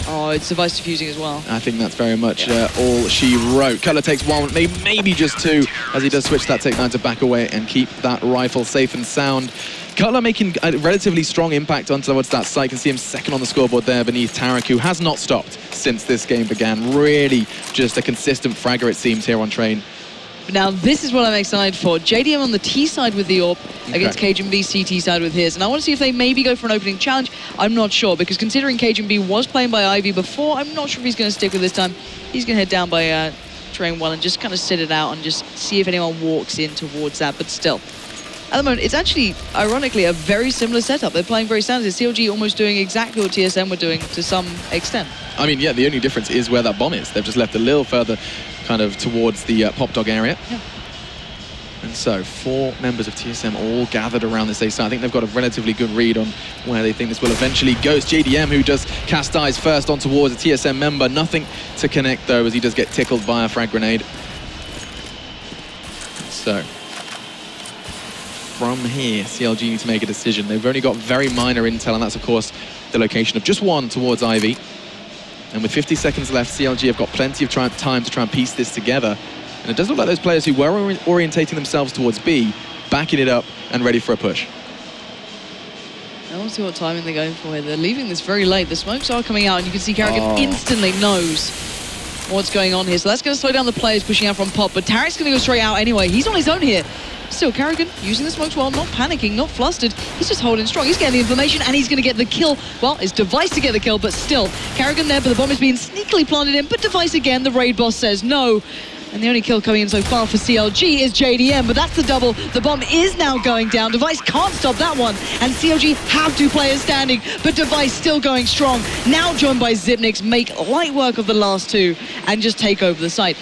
Oh, it's Device defusing as well. I think that's very much all she wrote. Cutler takes 1, maybe just 2, as he does switch that Take 9 to back away and keep that rifle safe and sound. Cutler making a relatively strong impact towards that site. You can see him second on the scoreboard there beneath Tarek, who has not stopped since this game began. Really just a consistent fragger, it seems, here on Train. Now, this is what I'm excited for. JDM on the T side with the AWP against CageNB CT side with his. And I want to see if they maybe go for an opening challenge. I'm not sure, because considering CageNB was playing by Ivy before, I'm not sure if he's going to stick with this time. He's going to head down by Train 1 and just kind of sit it out and just see if anyone walks in towards that. But still, at the moment, it's actually, ironically, a very similar setup. They're playing very standard. CLG almost doing exactly what TSM were doing to some extent. I mean, yeah, the only difference is where that bomb is. They've just left a little further kind of towards the Pop Dog area. Yeah. And so 4 members of TSM all gathered around this A site. I think they've got a relatively good read on where they think this will eventually go. It's JDM who does cast eyes first on towards a TSM member. Nothing to connect though, as he does get tickled by a frag grenade. So from here, CLG need to make a decision. They've only got very minor intel, and that's of course the location of just one towards Ivy. And with 50 seconds left, CLG have got plenty of time to try and piece this together. And it does look like those players who were orientating themselves towards B, backing it up and ready for a push. I want to see what timing they're going for here. They're leaving this very late. The smokes are coming out, and you can see Karrigan instantly knows what's going on here. So that's going to slow down the players pushing out from Pop, but Tarek's going to go straight out anyway. He's on his own here. Still, Karrigan using the smokes well, not panicking, not flustered. He's just holding strong. He's getting the information, and he's going to get the kill. Well, it's Device to get the kill, but still, Karrigan there, but the bomb is being sneakily planted in. But Device again, the raid boss says no. And the only kill coming in so far for CLG is JDM, but that's the double. The bomb is now going down. Device can't stop that one. And CLG have 2 players standing, but Device still going strong. Now joined by Zipnix, make light work of the last 2 and just take over the site.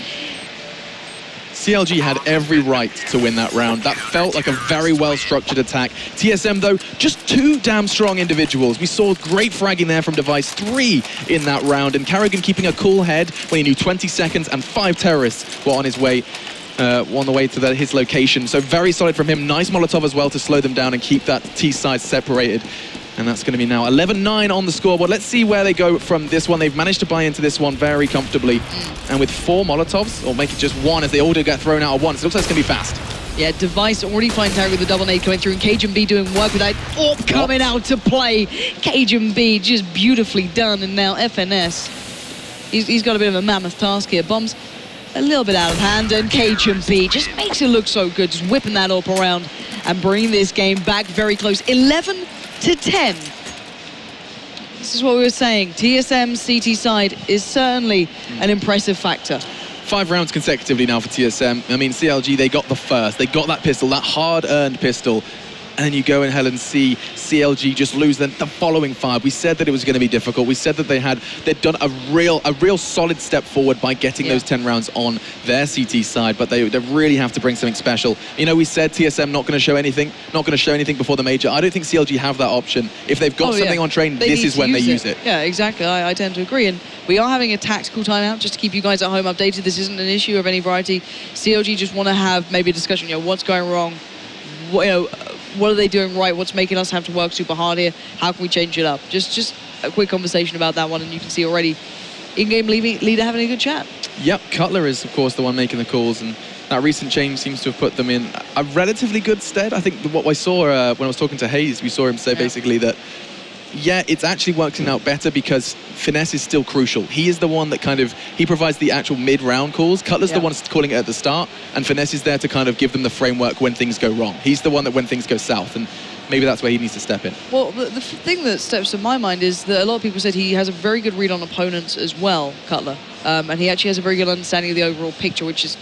CLG had every right to win that round. That felt like a very well-structured attack. TSM, though, just 2 damn strong individuals. We saw great fragging there from Device, 3 in that round, and Karrigan keeping a cool head when he knew 20 seconds and 5 terrorists were on his way. On the way to his location. So very solid from him. Nice Molotov as well to slow them down and keep that T side separated. And that's going to be now 11-9 on the scoreboard. Let's see where they go from this one. They've managed to buy into this one very comfortably. And with 4 Molotovs, or make it just 1 as they all do get thrown out at once. It looks like it's going to be fast. Yeah, Device already finding Tarek with the double nade coming through, and CageNB doing work with that AWP coming out to play. CageNB just beautifully done, and now FNS. He's got a bit of a mammoth task here. Bombs a little bit out of hand, and CageNB just makes it look so good, just whipping that AWP around and bringing this game back very close. 11-10. This is what we were saying. TSM CT side is certainly an impressive factor. 5 rounds consecutively now for TSM. I mean, CLG, they got the first. They got that pistol, that hard-earned pistol. And then you go ahead and see CLG just lose the following 5. We said that it was going to be difficult. We said that they'd done a real solid step forward by getting those 10 rounds on their CT side, but they really have to bring something special. You know, we said TSM not going to show anything before the major. I don't think CLG have that option. If they've got something on train, this is when they use it. Yeah, exactly. I tend to agree. And we are having a tactical timeout just to keep you guys at home updated. This isn't an issue of any variety. CLG just want to have maybe a discussion, you know, what's going wrong? What are they doing right? What's making us have to work super hard here? How can we change it up? Just a quick conversation about that one, and you can see already in-game leader having a good chat. Yep, Cutler is, of course, the one making the calls, and that recent change seems to have put them in a relatively good stead. I think what I saw when I was talking to Hayes, we saw him say basically that, yeah, it's actually working out better because finesse is still crucial. He is the one that he provides the actual mid-round calls. Cutler's the one calling it at the start, and finesse is there to kind of give them the framework when things go wrong. He's the one that when things go south, and maybe that's where he needs to step in. Well, the thing that steps to my mind is that a lot of people said he has a very good read on opponents as well, Cutler, and he actually has a very good understanding of the overall picture, which is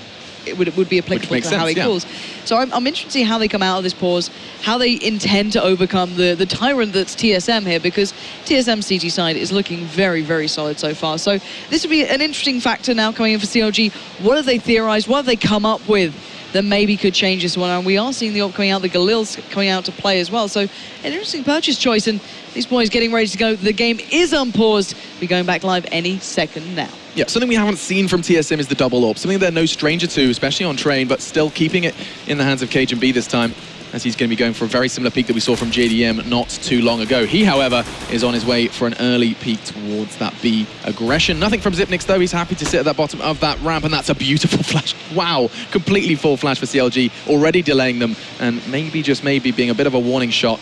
it would be applicable to how he calls. So I'm interested to see how they come out of this pause, how they intend to overcome the tyrant that's TSM here, because TSM CT side is looking very, very solid so far. So this would be an interesting factor now coming in for CLG. What have they theorized? What have they come up with that maybe could change this one? And we are seeing the AWP coming out, the Galil's coming out to play as well. So an interesting purchase choice, and these boys getting ready to go. The game is unpaused. We're going back live any second now. Yeah, something we haven't seen from TSM is the double AWP. Something they're no stranger to, especially on train, but still keeping it in the hands of CageNB this time. as he's going to be going for a very similar peak that we saw from JDM not too long ago. He, however, is on his way for an early peak towards that B aggression. Nothing from Zipnix, though. He's happy to sit at the bottom of that ramp, and that's a beautiful flash. Wow, completely full flash for CLG, already delaying them, and maybe, just maybe, being a bit of a warning shot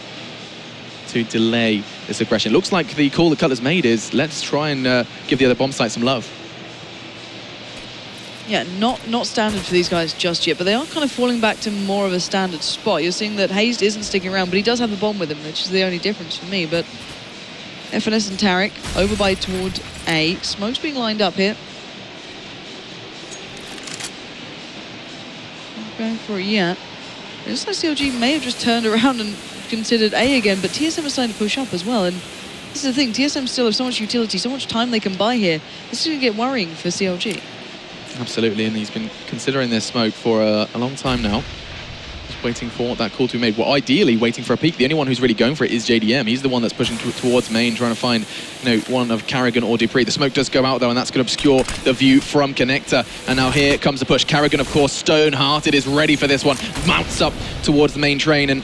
to delay this aggression. Looks like the call that Cutler's made is, let's try and give the other bomb site some love. Yeah, not standard for these guys just yet, but they are kind of falling back to more of a standard spot. You're seeing that Hazed isn't sticking around, but he does have the bomb with him, which is the only difference for me. But FNS and Tarek over by toward A. Smoke's being lined up here. Not going for it yet. It looks like CLG may have just turned around and considered A again, but TSM is starting to push up as well. And this is the thing, TSM still have so much utility, so much time they can buy here. This is going to get worrying for CLG. Absolutely, and he's been considering this smoke for a long time now. Just waiting for that call to be made. Well, ideally, waiting for a peak. The only one who's really going for it is JDM. He's the one that's pushing towards main, trying to find, one of Carrigan or Dupree. The smoke does go out, though, and that's going to obscure the view from Connector. And now here comes the push. Carrigan, of course, stone-hearted, is ready for this one. Mounts up towards the main train, and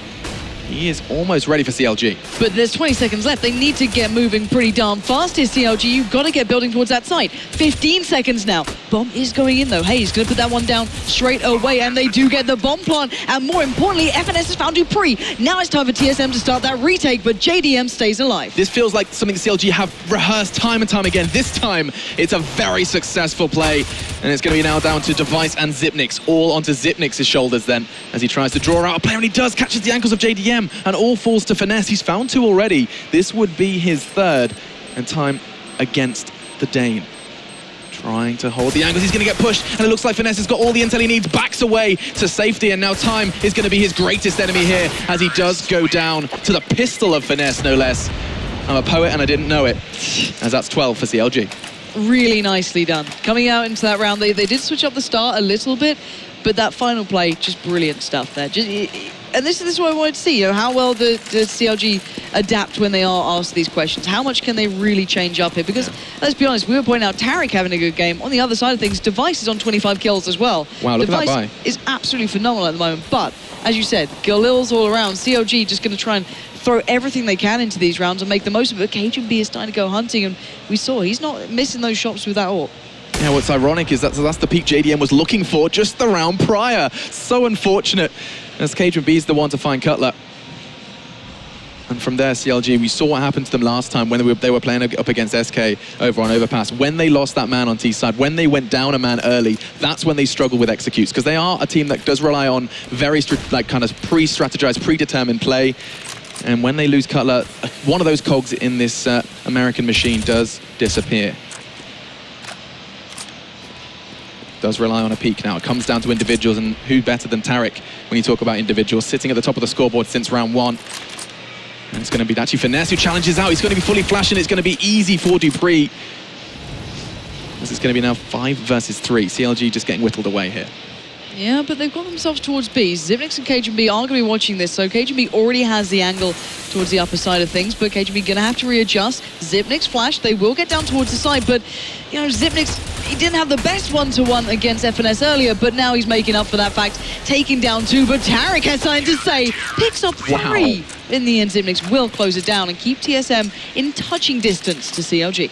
he is almost ready for CLG. But there's 20 seconds left. They need to get moving pretty darn fast here, CLG. You've got to get building towards that site. 15 seconds now. Bomb is going in, though. Hayes going to put that one down straight away, and they do get the bomb plant. And more importantly, FNS has found Dupree. Now it's time for TSM to start that retake, but JDM stays alive. This feels like something CLG have rehearsed time and time again. This time, it's a very successful play, and it's going to be now down to Device and Zipnix, all onto Zipnix's shoulders then, as he tries to draw out a player, and he does, catches the ankles of JDM. And all falls to Finesse. He's found two already. This would be his third, and time against the Dane. Trying to hold the angles. He's going to get pushed, and it looks like Finesse has got all the intel he needs, backs away to safety, and now time is going to be his greatest enemy here, as he does go down to the pistol of Finesse, no less. I'm a poet and I didn't know it, as that's 12 for CLG. Really nicely done. Coming out into that round, they did switch up the start a little bit, but that final play, just brilliant stuff there. And this is what I wanted to see, how well the CLG adapt when they are asked these questions. How much can they really change up here? Because, let's be honest, we were pointing out Tarek having a good game. On the other side of things, Device is on 25 kills as well. Wow, look Device at that buy. is absolutely phenomenal at the moment. But, as you said, Galil's all around. CLG just going to try and throw everything they can into these rounds and make the most of it. KGB is starting to go hunting, and we saw he's not missing those shots with that AWP. Yeah, what's ironic is that's the peak JDM was looking for just the round prior. So unfortunate, as KGB is the one to find Cutler. And from there, CLG, we saw what happened to them last time when they were playing up against SK over on Overpass. When they lost that man on T-side, when they went down a man early, that's when they struggle with executes, because they are a team that does rely on very kind of pre-strategized, predetermined play. And when they lose Cutler, one of those cogs in this American machine does disappear. Does rely on a peak now. It comes down to individuals, and who better than Tarek when you talk about individuals, sitting at the top of the scoreboard since round one. And it's going to be actually Finesse who challenges out. He's going to be fully flashing. It's going to be easy for Dupree, as it's going to be now 5 versus 3. CLG just getting whittled away here. Yeah, but they've got themselves towards B. Zipnix and KGB are going to be watching this, so KGB already has the angle towards the upper side of things, but KGB going to have to readjust. Zipnix flash, they will get down towards the side, but, Zipnix, he didn't have the best one-to-one against FNS earlier, but now he's making up for that fact, taking down 2, but Tarek has something to say, picks up 3. Wow. In the end, Zipnix will close it down and keep TSM in touching distance to CLG.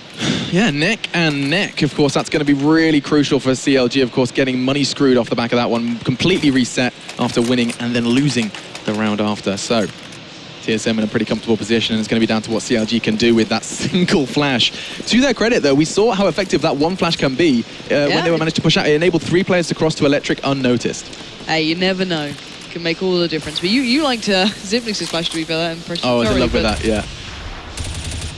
Yeah, neck and neck, of course, that's going to be really crucial for CLG, of course, getting money screwed off the back of that one, completely reset after winning and then losing the round after. So, TSM in a pretty comfortable position, and it's going to be down to what CLG can do with that single flash. To their credit, though, we saw how effective that one flash can be when they were managed to push out. It enabled 3 players to cross to Electric unnoticed. Hey, you never know. Can make all the difference. But you liked Zipnix's flash to be fair, that impression. Oh, I was in love with that, yeah.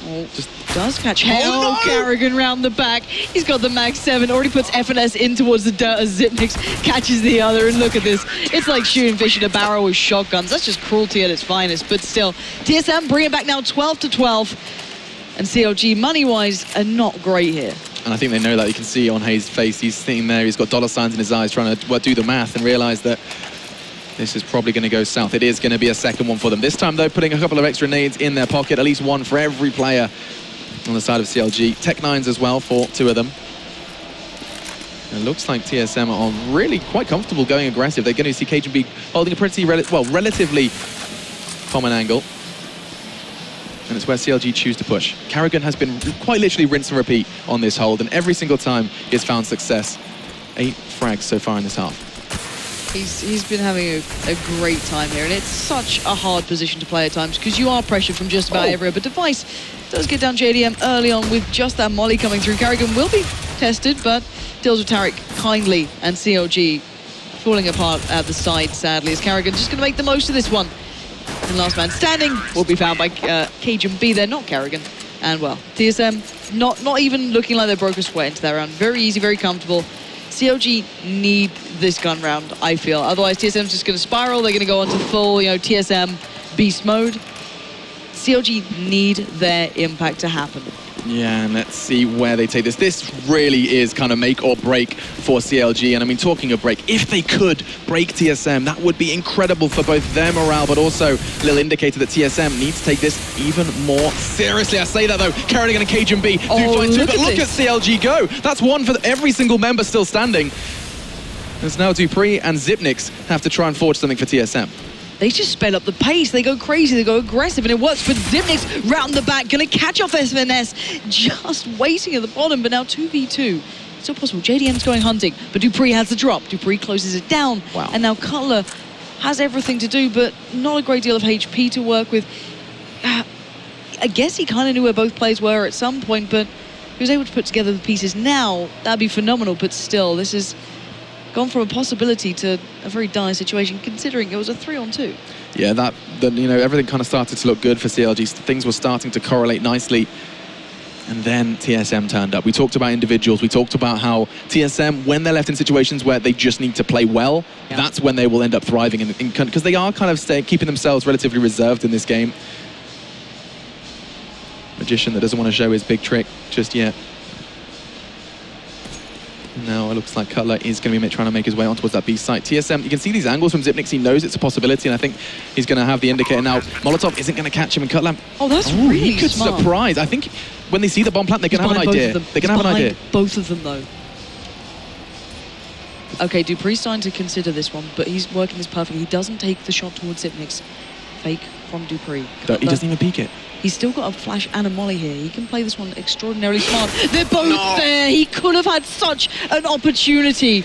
Oh, just does catch no! Carrigan round the back. He's got the Mag 7, already puts FNS in towards the dirt as Zipnix catches the other, and look at this. It's like shooting fish in a barrel with shotguns. That's just cruelty at its finest, but still. TSM bring it back now 12-12, and CLG, money-wise, are not great here. And I think they know that. You can see on Hayes' face, he's sitting there, he's got dollar signs in his eyes, trying to do the math and realize that this is probably going to go south. It is going to be a second one for them. This time, though, putting a couple of extra nades in their pocket, at least one for every player on the side of CLG. Tech 9s as well for 2 of them. It looks like TSM are really quite comfortable going aggressive. They're going to see CLG holding a pretty, relatively common angle. And it's where CLG choose to push. Carrigan has been quite literally rinse and repeat on this hold, and every single time he has found success. 8 frags so far in this half. He's been having a great time here, and it's such a hard position to play at times because you are pressured from just about everywhere. But Device does get down JDM early on with just that molly coming through. Carrigan will be tested, but deals with Tarek kindly, and CLG falling apart at the side, sadly, as Carrigan just going to make the most of this one. And last man standing will be found by Cajun B there, not Carrigan. And well, TSM not even looking like they broke a sweat into that round. Very easy, very comfortable. CLG need this gun round, I feel. Otherwise, TSM's just going to spiral. They're going to go on to full, TSM beast mode. CLG need their impact to happen. Yeah, and let's see where they take this. This really is kind of make or break for CLG. And I mean, talking of break, if they could break TSM, that would be incredible for both their morale, but also a little indicator that TSM needs to take this even more seriously. I say that though, Carrigan and Cajun B do fight too, but look at CLG go. That's one for every single member still standing. As now Dupree and Zipnix have to try and forge something for TSM. They just sped up the pace. They go crazy, they go aggressive, and it works. But Zipnix round the back, going to catch off FNS, just waiting at the bottom, but now 2v2. Still possible. JDM's going hunting, but Dupree has the drop. Dupree closes it down, and now Cutler has everything to do, but not a great deal of HP to work with. I guess he kind of knew where both players were at some point, but he was able to put together the pieces now. That'd be phenomenal, but still, this is gone from a possibility to a very dire situation, considering it was a 3-on-2. Yeah, everything kind of started to look good for CLG. Things were starting to correlate nicely. And then TSM turned up. We talked about individuals. We talked about how TSM, when they're left in situations where they just need to play well, that's when they will end up thriving, because they are kind of keeping themselves relatively reserved in this game. Magician that doesn't want to show his big trick just yet. Now it looks like Cutler is going to be trying to make his way on towards that B site. TSM, you can see these angles from Zipnix. He knows it's a possibility, and I think he's going to have the indicator now. Molotov isn't going to catch him, and Cutler... Oh, that's really he could smart. Surprise. I think when they see the bomb plant, they're going to have an idea. They're going to have an idea. Both of them, though. Okay, Dupree's starting to consider this one, but he's working this perfectly. He doesn't take the shot towards Zipnix. Fake from Dupree. He doesn't even peek it. He's still got a flash and a molly here. He can play this one extraordinarily smart. They're both there. He could have had such an opportunity.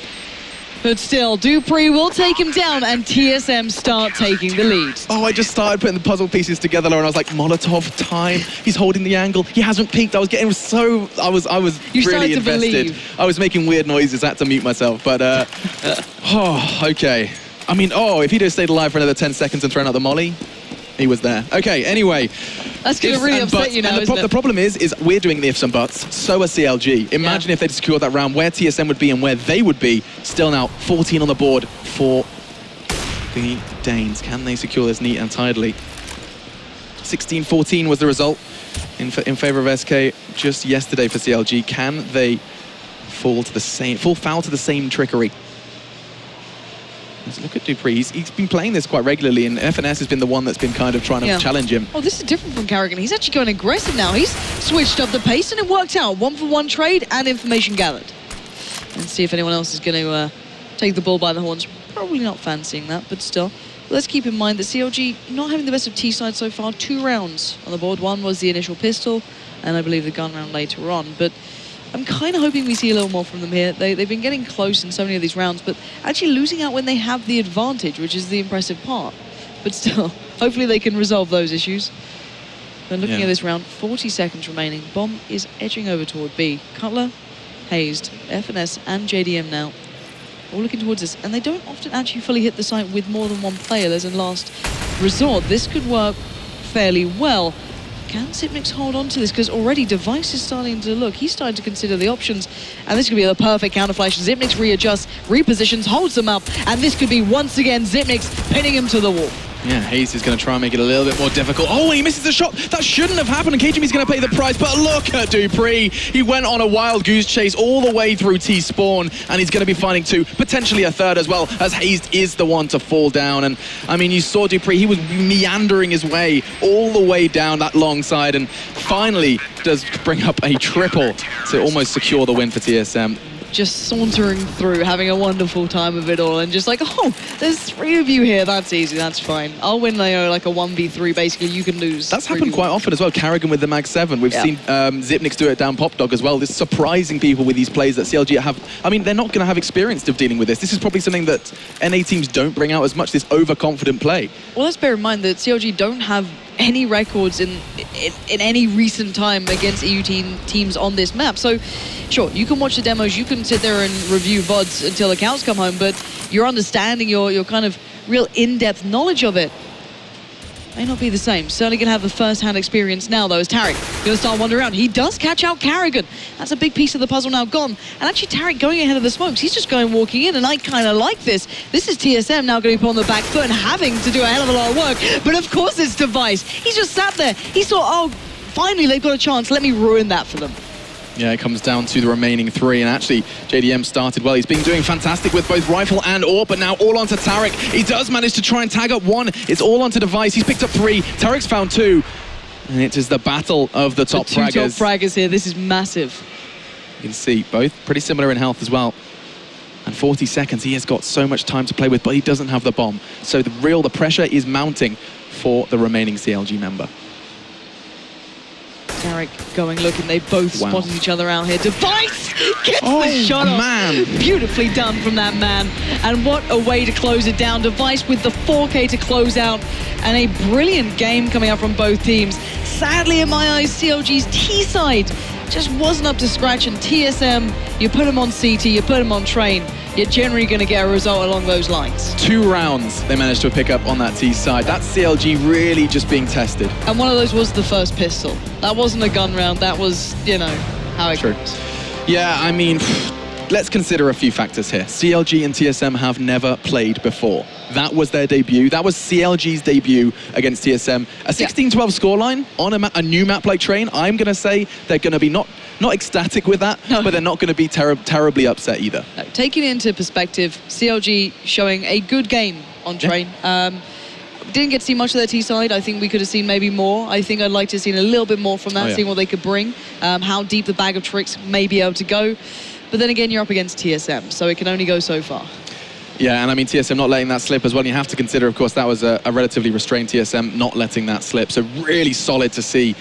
But still, Dupree will take him down, and TSM start taking the lead. Oh, I just started putting the puzzle pieces together, and I was like, Molotov time. He's holding the angle. He hasn't peeked. I was getting so... I was really invested. I was making weird noises. I had to mute myself. But, okay. I mean, if he'd have stayed alive for another 10 seconds and thrown out the molly, he was there. Okay, anyway. That's going to really upset you now, isn't it? The problem is we're doing the ifs and buts. So are CLG. Imagine if they'd secured that round, where TSM would be and where they would be. Still now, 14 on the board for the Danes. Can they secure this neat and tidily? 16-14 was the result in favor of SK just yesterday for CLG. Can they fall foul to the same trickery? Let's look at Dupree. He's been playing this quite regularly, and FNS has been the one that's been kind of trying to challenge him. Oh, this is different from Carrigan. He's actually going aggressive now. He's switched up the pace, and it worked out. 1-for-1 trade and information gathered. And see if anyone else is going to take the bull by the horns. Probably not fancying that, but still. Let's keep in mind that CLG not having the best of T-side so far. 2 rounds on the board. One was the initial pistol, and I believe the gun round later on. But I'm kind of hoping we see a little more from them here. They've been getting close in so many of these rounds, but actually losing out when they have the advantage, which is the impressive part. But still, hopefully they can resolve those issues. But looking at this round, 40 seconds remaining. Bomb is edging over toward B. Cutler, hazed, FNS and JDM now. All looking towards this, and they don't often actually fully hit the site with more than one player. There's a last resort. This could work fairly well. Can Zipnix hold on to this? Because already Device is starting to look. He's starting to consider the options. And this could be the perfect counter flash. Zipnix readjusts, repositions, holds them up. And this could be, once again, Zipnix pinning him to the wall. Yeah, Hayes is going to try and make it a little bit more difficult. Oh, and he misses the shot. That shouldn't have happened. And KGB's going to pay the price. But look at Dupree. He went on a wild goose chase all the way through T-spawn. And he's going to be finding 2, potentially a 3rd as well, as Hayes is the one to fall down. And, I mean, you saw Dupree. He was meandering his way all the way down that long side. And finally does bring up a triple to almost secure the win for TSM. just sauntering through, having a wonderful time of it all, and just like, oh, there's 3 of you here. That's easy. That's fine. I'll win like a 1v3. Basically, you can lose. That's happened quite often as well. Carrigan with the Mag 7. We've seen Zipnix do it down Pop Dog as well. This is surprising people with these plays that CLG have. I mean, they're not going to have experience of dealing with this. This is probably something that NA teams don't bring out as much, this overconfident play. Well, let's bear in mind that CLG don't have any records in any recent time against EU teams on this map. So, sure, you can watch the demos, you can sit there and review VODs until the counts come home, but your understanding, your kind of real in-depth knowledge of it may not be the same. Certainly going to have the first-hand experience now, though, as Tarek going to start wandering around. He does catch out Carrigan. That's a big piece of the puzzle now gone. And actually, Tarek going ahead of the smokes. He's just going walking in, and I kind of like this. This is TSM now going to be put on the back foot and having to do a hell of a lot of work. But of course it's Device. He's just sat there. He thought, oh, finally they've got a chance. Let me ruin that for them. Yeah, it comes down to the remaining 3, and actually JDM started well. He's been doing fantastic with both rifle and AWP, but now all onto Tarek. He does manage to try and tag up 1. It's all onto Device. He's picked up 3. Tarek's found 2. And it is the battle of the top fraggers. 2 top fraggers here. This is massive. You can see both pretty similar in health as well. And 40 seconds, he has got so much time to play with, but he doesn't have the bomb. So the pressure is mounting for the remaining CLG member. Tarek going, looking, they both spotted each other out here. Device gets the shot off. Man. Beautifully done from that man. And what a way to close it down. Device with the 4K to close out. And a brilliant game coming out from both teams. Sadly, in my eyes, CLG's T-side just wasn't up to scratch. And TSM, you put him on CT, you put him on train, you're generally going to get a result along those lines. 2 rounds they managed to pick up on that T side. That's CLG really just being tested. And one of those was the first pistol. That wasn't a gun round. That was, you know, how it goes. Yeah, I mean, let's consider a few factors here. CLG and TSM have never played before. That was their debut. That was CLG's debut against TSM. A 16-12 scoreline on a new map like Train. I'm going to say they're going to be not ecstatic with that, but they're not going to be terribly upset either. No, taking it into perspective, CLG showing a good game on Train. Didn't get to see much of their T-side. I think we could have seen maybe more. I think I'd like to have seen a little bit more from that, seeing what they could bring, how deep the bag of tricks may be able to go. But then again, you're up against TSM, so it can only go so far. Yeah, and I mean, TSM not letting that slip as well. You have to consider, of course, that was a relatively restrained TSM not letting that slip. So really solid to see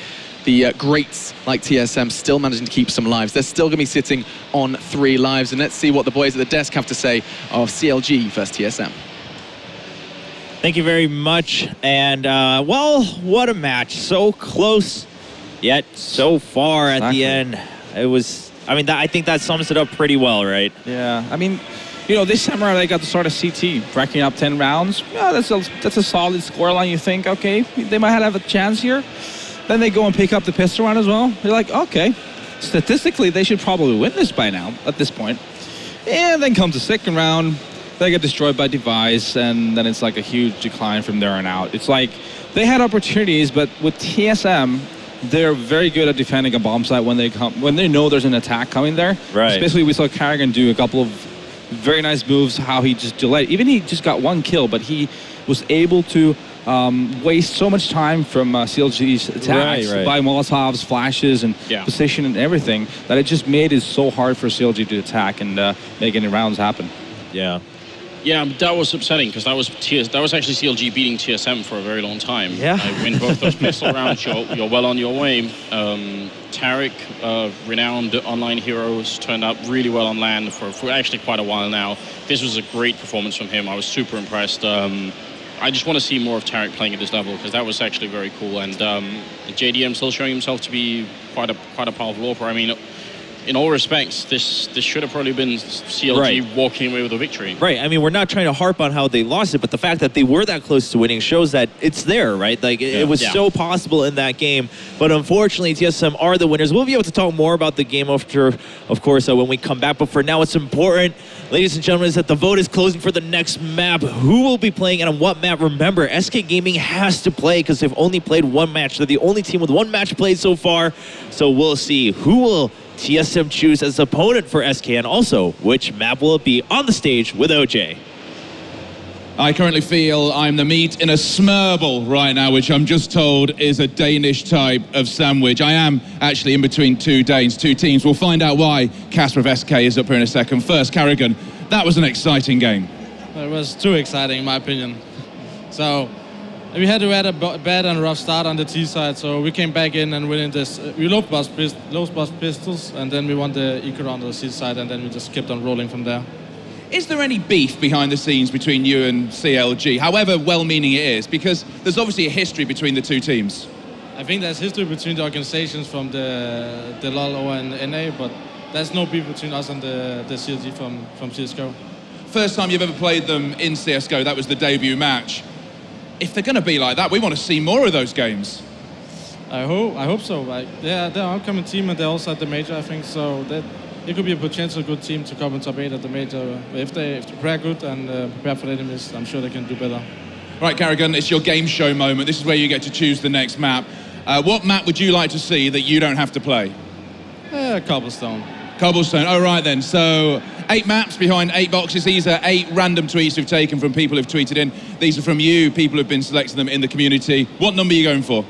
the greats like TSM still managing to keep some lives. They're still going to be sitting on 3 lives. And let's see what the boys at the desk have to say of CLG versus TSM. Thank you very much. And, well, what a match. So close, yet so far at the end. It was, I mean, I think that sums it up pretty well, right? Yeah, I mean, you know, this time around they got to start a CT, racking up 10 rounds. Yeah, that's a solid scoreline. You think, okay, they might have a chance here. Then they go and pick up the pistol round as well. You're like, okay, statistically they should probably win this by now at this point. And then comes the second round. They get destroyed by Device, and then it's like a huge decline from there on out. It's like they had opportunities, but with TSM, they're very good at defending a bomb site when they know there's an attack coming there. Right. Especially we saw Carrigan do a couple of very nice moves, how he just delayed. Even he just got 1 kill, but he was able to waste so much time from CLG's attacks by Molotovs, flashes, and position and everything that it just made it so hard for CLG to attack and make any rounds happen. Yeah. Yeah, that was upsetting because that was actually CLG beating TSM for a very long time. Yeah. Win both those pistol rounds, you're well on your way. Tarek, renowned online heroes, turned up really well on LAN for actually quite a while now. This was a great performance from him. I was super impressed. I just want to see more of Tarek playing at this level because that was actually very cool. And JDM still showing himself to be quite a powerful AWPer. I mean, in all respects, this should have probably been CLG walking away with a victory. Right. I mean, we're not trying to harp on how they lost it, but the fact that they were that close to winning shows that it's there, right? Like, it was so possible in that game. But unfortunately, TSM are the winners. We'll be able to talk more about the game after, of course, when we come back. But for now, it's important, ladies and gentlemen, is that the vote is closing for the next map. Who will be playing and on what map? Remember, SK Gaming has to play because they've only played 1 match. They're the only team with 1 match played so far. So we'll see who will TSM choose as opponent for SK, and also which map will it be on the stage with OJ. I currently feel I'm the meat in a smørrebrød right now, which I'm just told is a Danish type of sandwich. I am actually in between two Danes, two teams. We'll find out why Kasper of SK is up here in a second. First, Carrigan, that was an exciting game. It was too exciting, in my opinion. So we had a bad and rough start on the T side, so we came back in and winning this. We low boss pistols, and then we won the eco on the C side, and then we just kept on rolling from there. Is there any beef behind the scenes between you and CLG, however well-meaning it is? Because there's obviously a history between the two teams. I think there's history between the organizations from the LoL and NA, but there's no beef between us and the CLG from CSGO. First time you've ever played them in CSGO, that was the debut match. If they're going to be like that, we want to see more of those games. I hope so. They're an upcoming team, and they're also at the major, I think, so that it could be a potential good team to come in top 8 at the major. If they prepare good and prepare for the enemies, I'm sure they can do better. Right, Carrigan, it's your game show moment. This is where you get to choose the next map. What map would you like to see that you don't have to play? Cobblestone. Cobblestone, all right then. So 8 maps behind 8 boxes. These are 8 random tweets we've taken from people who've tweeted in. These are from you, people who've been selecting them in the community. What number are you going for?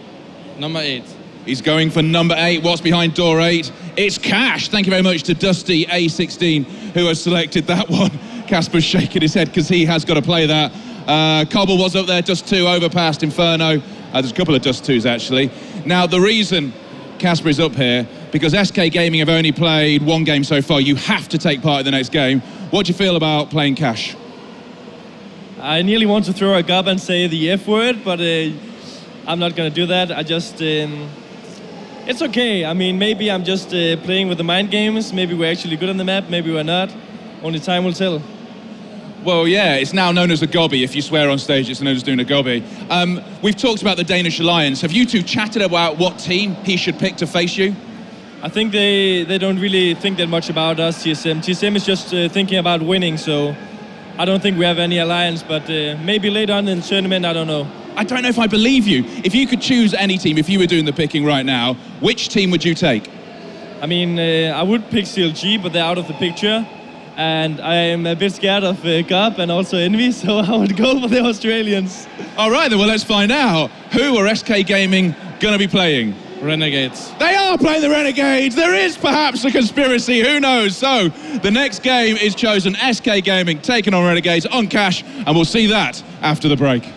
Number 8. He's going for number 8. What's behind door 8? It's Cash. Thank you very much to Dusty A16 who has selected that one. Kasper's shaking his head because he has got to play that. Cobble was up there, Dust 2 overpassed Inferno. There's a couple of Dust 2s actually. Now the reason Kasper is up here, because SK Gaming have only played 1 game so far. You have to take part in the next game. What do you feel about playing Cash? I nearly want to throw a gob and say the F word, but I'm not going to do that. I just... it's okay. I mean, maybe I'm just playing with the mind games. Maybe we're actually good on the map. Maybe we're not. Only time will tell. Well, yeah, it's now known as a gobby. If you swear on stage, it's known as doing a gobby. We've talked about the Danish Alliance. Have you two chatted about what team he should pick to face you? I think they don't really think that much about us, TSM. TSM is just thinking about winning, so I don't think we have any alliance, but maybe later on in the tournament, I don't know. I don't know if I believe you. If you could choose any team, if you were doing the picking right now, which team would you take? I mean, I would pick CLG, but they're out of the picture. And I'm a bit scared of GOP and also Envy, so I would go for the Australians. All right, then, well, let's find out. Who are SK Gaming going to be playing? Renegades. They are playing the Renegades. There is perhaps a conspiracy. Who knows? So the next game is chosen. SK Gaming taking on Renegades on Cash, and we'll see that after the break.